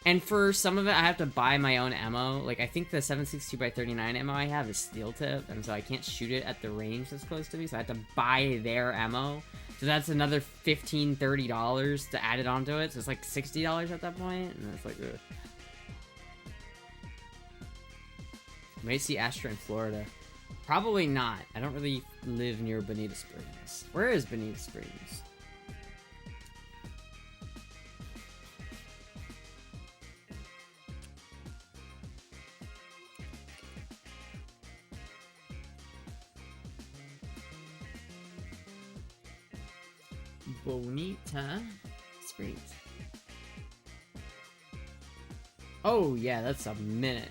And for some of it, I have to buy my own ammo. Like, I think the 7.62x39 ammo I have is steel tip, and so I can't shoot it at the range that's close to me, so I have to buy their ammo. So that's another $15, $30 to add it onto it, so it's like $60 at that point, and it's like, ugh. May see Astra in Florida. Probably not. I don't really live near Bonita Springs. Where is Bonita Springs? Bonita Springs. Oh yeah, that's a minute.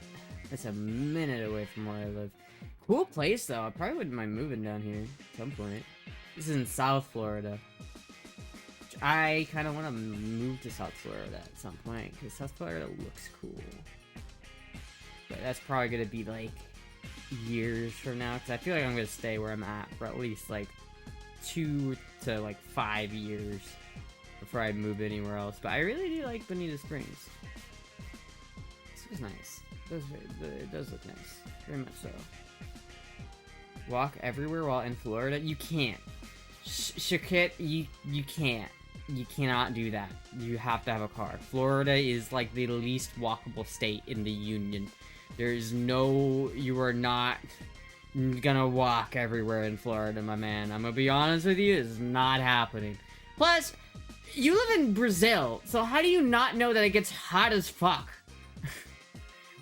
That's a minute away from where I live. Cool place though. I probably wouldn't mind moving down here at some point. This is in South Florida. I kind of want to move to South Florida at some point because South Florida looks cool. But that's probably gonna be like years from now because I feel like I'm gonna stay where I'm at for at least like 2 to like 5 years before I move anywhere else. But I really do like Bonita Springs. This is nice. It does look nice. Very much so. Walk everywhere while in Florida? You can't. Shakit, you can't. You cannot do that. You have to have a car. Florida is like the least walkable state in the union. There's no... You are not gonna walk everywhere in Florida, my man. I'm gonna be honest with you, it's not happening. Plus, you live in Brazil, so how do you not know that it gets hot as fuck?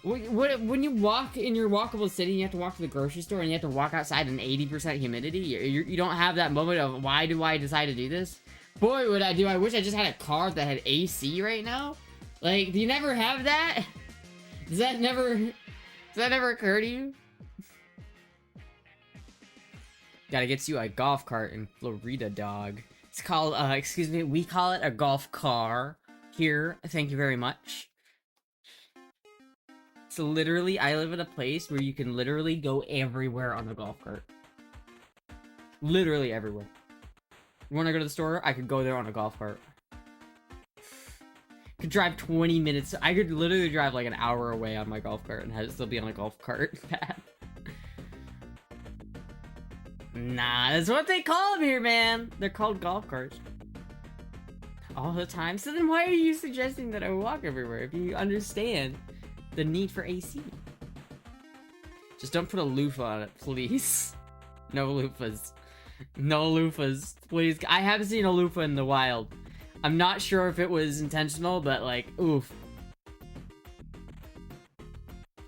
When you walk in your walkable city, you have to walk to the grocery store and you have to walk outside in 80% humidity. You don't have that moment of, why do I decide to do this? Boy, would I do. I wish I just had a car that had AC right now. Like, do you never have that? Does that never occur to you? Gotta get you a golf cart in Florida, dog. It's called, excuse me, we call it a golf car here. Thank you very much. So literally, I live in a place where you can literally go everywhere on the golf cart. Literally everywhere. You wanna go to the store? I could go there on a golf cart. Could drive 20 minutes. I could literally drive like an hour away on my golf cart and still be on a golf cart path. Nah, that's what they call them here, man. They're called golf carts. All the time. So then why are you suggesting that I walk everywhere if you understand the need for AC? Just don't put a loofah on it, please. No loofahs. No loofahs, please. I have seen a loofah in the wild. I'm not sure if it was intentional, but like, oof.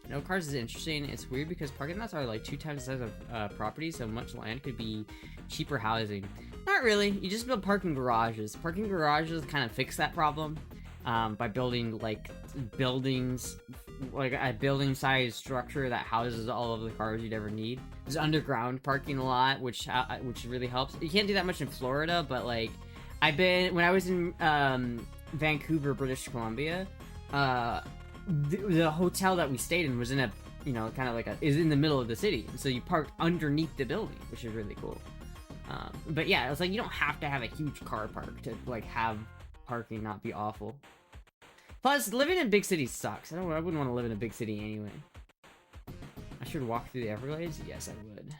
No cars is interesting. It's weird because parking lots are like 2 times the size of property, so much land could be cheaper housing. Not really. You just build parking garages. Parking garages kind of fix that problem by building like buildings, like a building-sized structure that houses all of the cars you'd ever need. There's underground parking a lot, which really helps. You can't do that much in Florida, but like when I was in Vancouver, British Columbia, the hotel that we stayed in was in a, you know, kind of like is in the middle of the city, so you parked underneath the building, which is really cool. But yeah, it's like you don't have to have a huge car park to like have parking not be awful. Plus, living in big cities sucks. I wouldn't want to live in a big city anyway. I should walk through the Everglades? Yes, I would.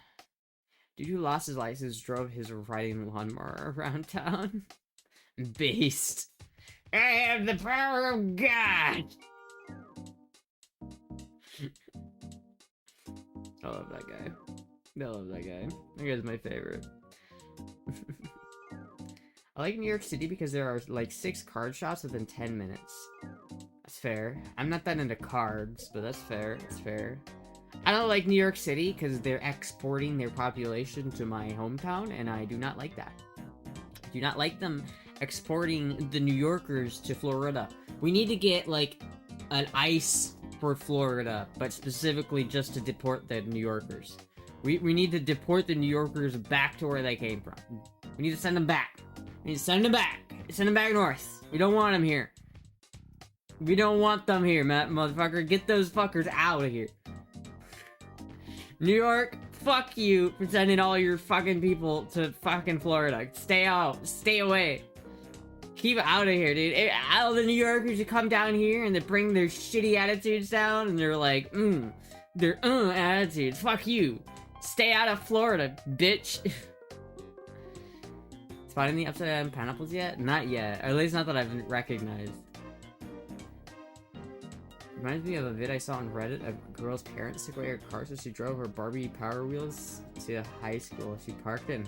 Dude who lost his license drove his riding lawnmower around town. Beast. I have the power of God! I love that guy. I love that guy. That guy's my favorite. I like New York City because there are like 6 card shops within 10 minutes. That's fair. I'm not that into cards, but that's fair. That's fair. I don't like New York City because they're exporting their population to my hometown, and I do not like that. I do not like them exporting the New Yorkers to Florida. We need to get like an ICE for Florida, but specifically just to deport the New Yorkers. We need to deport the New Yorkers back to where they came from. We need to send them back. We need to send them back. Send them back north. We don't want them here. We don't want them here, motherfucker. Get those fuckers out of here. New York, fuck you for sending all your fucking people to fucking Florida. Stay out. Stay away. Keep out of here, dude. All the New Yorkers who come down here and they bring their shitty attitudes down and they're like, their attitudes. Fuck you. Stay out of Florida, bitch. Spotting the upside down pineapples yet? Not yet. Or at least not that I've recognized. Reminds me of a vid I saw on Reddit. A girl's parents took away her car, so she drove her Barbie Power Wheels to high school. She parked it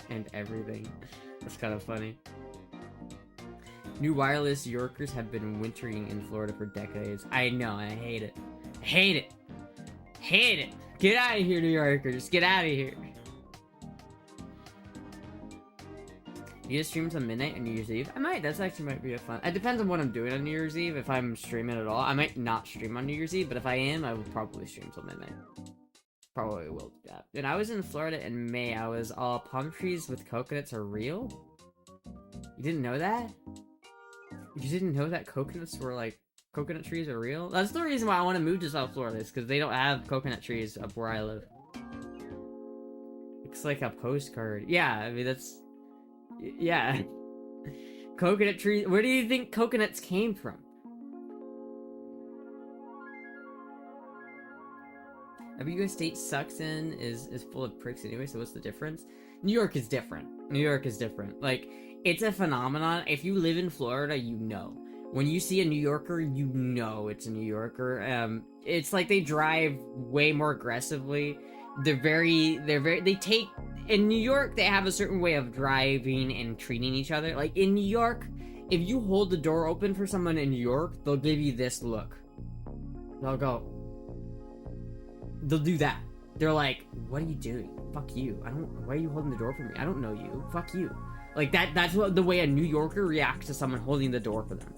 and everything. That's kind of funny. New wireless Yorkers have been wintering in Florida for decades. I know, I hate it. I hate it. Hate it. Get out of here, New Yorkers. Get out of here. You just stream till midnight on New Year's Eve? I might. That's actually might be a fun. It depends on what I'm doing on New Year's Eve. If I'm streaming at all, I might not stream on New Year's Eve. But if I am, I will probably stream till midnight. Probably will do that. When I was in Florida in May, I was all palm trees with coconuts are real. You didn't know that? You didn't know that coconuts were like coconut trees are real? That's the reason why I want to move to South Florida. Is because they don't have coconut trees up where I live. It's like a postcard. Yeah, I mean that's. Yeah. Coconut trees. Where do you think coconuts came from? Every US state sucks in is full of pricks anyway, so what's the difference? New York is different. New York is different. Like, it's a phenomenon. If you live in Florida, you know. When you see a New Yorker, you know it's a New Yorker. It's like they drive way more aggressively. They take, in New York, they have a certain way of driving and treating each other. Like, in New York, if you hold the door open for someone in New York, they'll give you this look. They'll go. They'll do that. They're like, what are you doing? Fuck you. Why are you holding the door for me? I don't know you. Fuck you. Like, that's the way a New Yorker reacts to someone holding the door for them.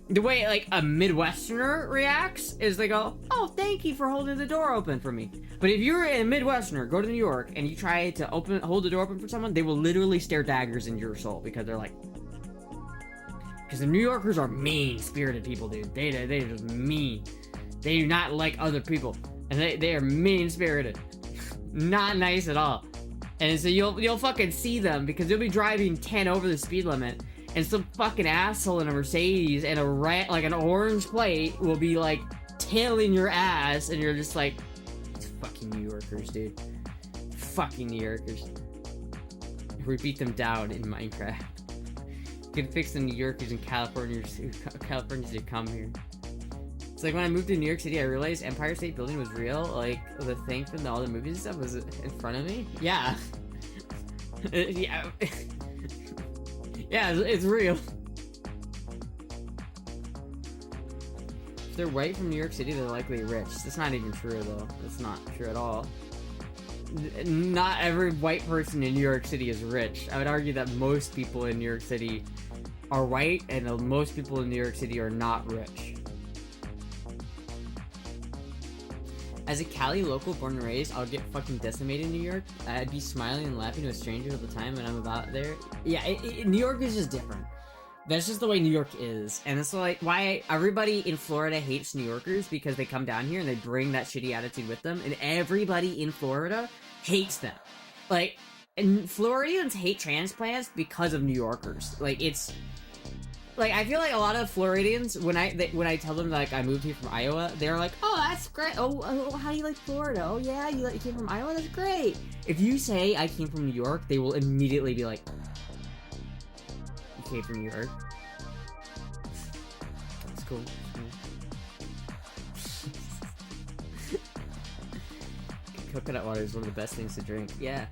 The way, like, a Midwesterner reacts is they go, oh, thank you for holding the door open for me. But if you're a Midwesterner, go to New York, and you try to hold the door open for someone, they will literally stare daggers into your soul, because they're like... Because the New Yorkers are mean-spirited people, dude. They're just mean. They do not like other people. And they are mean-spirited. Not nice at all. And so you'll fucking see them, because you'll be driving 10 over the speed limit, and some fucking asshole in a Mercedes and an orange plate will be like tailing your ass, and you're just like, it's fucking New Yorkers, dude. Fucking New Yorkers. We beat them down in Minecraft. You can fix the New Yorkers and Californians who come here. It's like when I moved to New York City, I realized Empire State Building was real. Like, the thing from all the movies and stuff was in front of me. Yeah. Yeah. Yeah, it's real. If they're white from New York City, they're likely rich. That's not even true, though. That's not true at all. Not every white person in New York City is rich. I would argue that most people in New York City are white, and most people in New York City are not rich. As a Cali local born and raised, I'll get fucking decimated in New York. I'd be smiling and laughing to a stranger all the time when I'm about there. Yeah, New York is just different. That's just the way New York is. And it's like why everybody in Florida hates New Yorkers, because they come down here and they bring that shitty attitude with them, and everybody in Florida hates them. Like, and Floridians hate transplants because of New Yorkers. Like, it's like, I feel like a lot of Floridians, when I tell them like I moved here from Iowa, they're like, "Oh, that's great. Oh, how do you like Florida? Oh yeah, you came from Iowa? That's great." If you say I came from New York, they will immediately be like, "You came from New York? That's cool." Coconut water is one of the best things to drink. Yeah.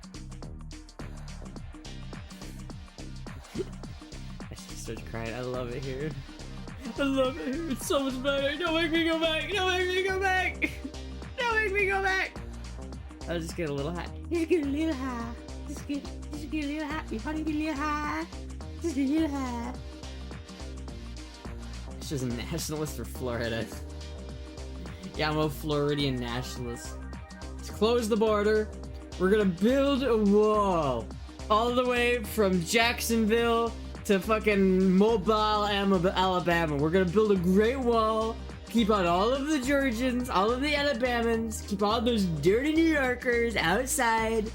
I just started crying. I love it here. I love it here. It's so much better. Don't make me go back. Don't make me go back. Don't make me go back. I'll just get a little high. Just get a little high. Just get a little high. You want to get a little high? Just a little high. It's just a nationalist for Florida. Yeah, I'm a Floridian nationalist. Let's close the border. We're gonna build a wall all the way from Jacksonville to fucking Mobile, Alabama. We're gonna build a great wall. Keep out all of the Georgians, all of the Alabamans. Keep all those dirty New Yorkers outside.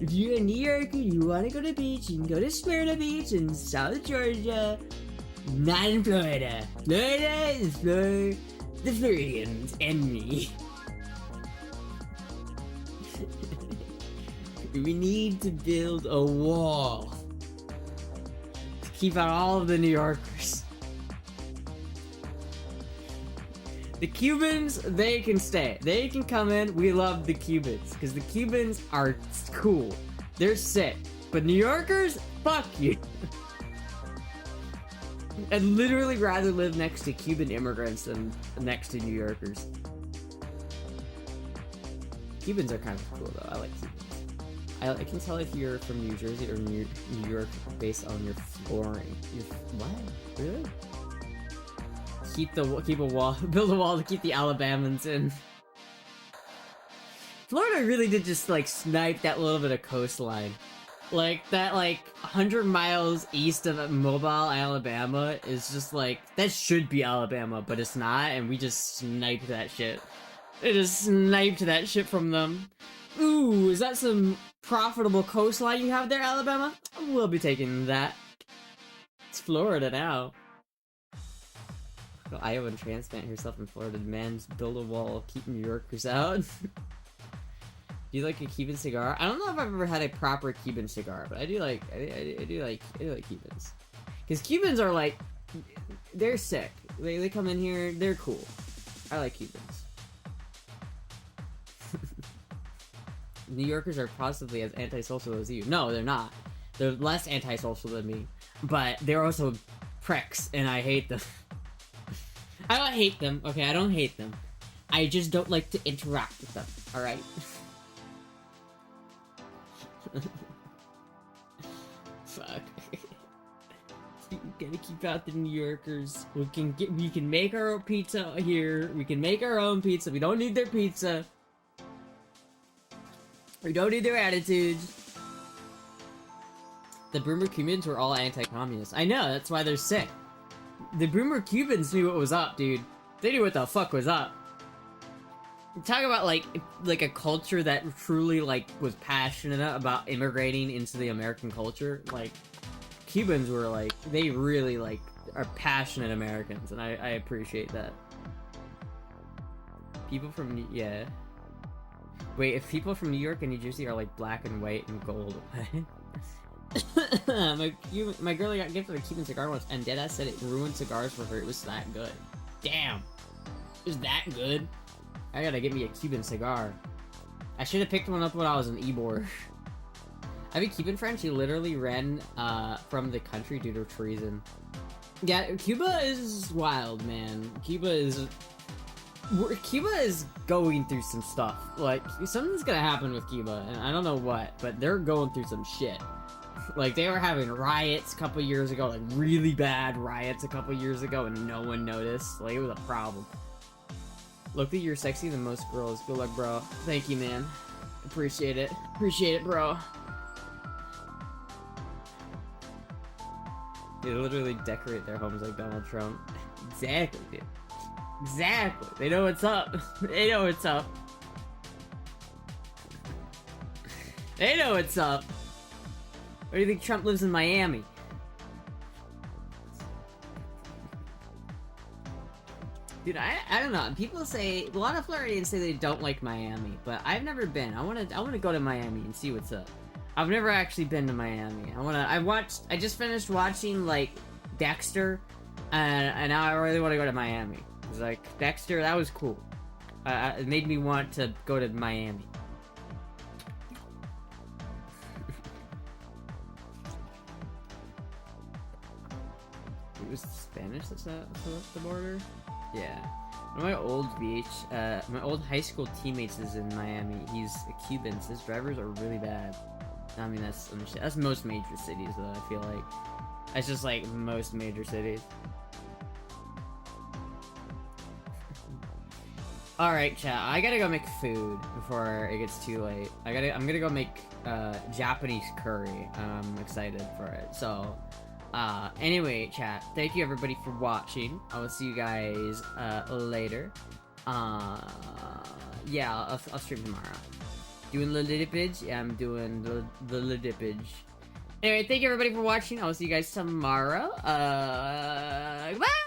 If you're a New Yorker, you want to go to the beach, you can go to Smyrna Beach in South Georgia. Not in Florida. Florida is for the Floridians and me. We need to build a wall to keep out all of the New Yorkers. The Cubans, they can stay. They can come in. We love the Cubans because the Cubans are cool. They're sick. But New Yorkers, fuck you. I'd literally rather live next to Cuban immigrants than next to New Yorkers. Cubans are kind of cool though. I like Cubans. I can tell if you're from New Jersey or New York based on your flooring. What? Really? Keep a wall, build a wall to keep the Alabamans in. Florida really did just like snipe that little bit of coastline. Like that, like 100 miles east of Mobile, Alabama is just like, that should be Alabama, but it's not, and we just sniped that shit. They just sniped that shit from them. Ooh, is that some profitable coastline you have there, Alabama? We'll be taking that. It's Florida now. No, Iowa transplant herself in Florida demands build a wall, keep New Yorkers out. Do you like a Cuban cigar? I don't know if I've ever had a proper Cuban cigar, but I do like Cubans. Because Cubans are like, they're sick. They come in here, they're cool. I like Cubans. New Yorkers are possibly as antisocial as you. No, they're not. They're less antisocial than me. But they're also pricks, and I hate them. I don't hate them, okay? I don't hate them. I just don't like to interact with them, alright? Fuck. We gotta keep out the New Yorkers. We can make our own pizza here. We can make our own pizza. We don't need their pizza. We don't need their attitudes. The Boomer Cubans were all anti-communist. I know, that's why they're sick. The Boomer Cubans knew what was up, dude. They knew what the fuck was up. Talk about like a culture that truly like was passionate about immigrating into the American culture. Like Cubans were like, they really like are passionate Americans, and I appreciate that. People from yeah. Wait, if people from New York and New Jersey are like black and white and gold, my girl got gifted a Cuban cigar once, and Deadass said it ruined cigars for her. It was that good. Damn, it was that good. I gotta get me a Cuban cigar. I should have picked one up when I was in Ybor. I mean, Cuban French, he literally ran from the country due to treason. Yeah, Cuba is wild, man. Cuba is going through some stuff. Like, something's gonna happen with Cuba, and I don't know what, but they're going through some shit. Like, they were having riots a couple years ago, like, really bad riots a couple years ago, and no one noticed. Like, it was a problem. Look that you're sexy than most girls. Good luck, bro. Thank you, man. Appreciate it. Appreciate it, bro. They literally decorate their homes like Donald Trump. Exactly, dude. Exactly. They know what's up. They know what's up. They know what's up. Or do you think Trump lives in Miami? Dude, I don't know. People say, a lot of Floridians say they don't like Miami, but I've never been. I wanna go to Miami and see what's up. I've never actually been to Miami. I just finished watching, like, Dexter, and now I really want to go to Miami. It's like, Dexter, that was cool. It made me want to go to Miami. It was Spanish that's the border? Yeah. One of my old high school teammates is in Miami. He's a Cuban, so his drivers are really bad. I mean, that's most major cities, though, I feel like. That's just, like, most major cities. Alright, chat, I gotta go make food before it gets too late. I'm gonna go make, Japanese curry. I'm excited for it, so... anyway, chat, thank you everybody for watching. I will see you guys, later. Yeah, I'll stream tomorrow. Doing the lidipage? Yeah, I'm doing the lidipage. Anyway, thank you everybody for watching. I will see you guys tomorrow. Goodbye!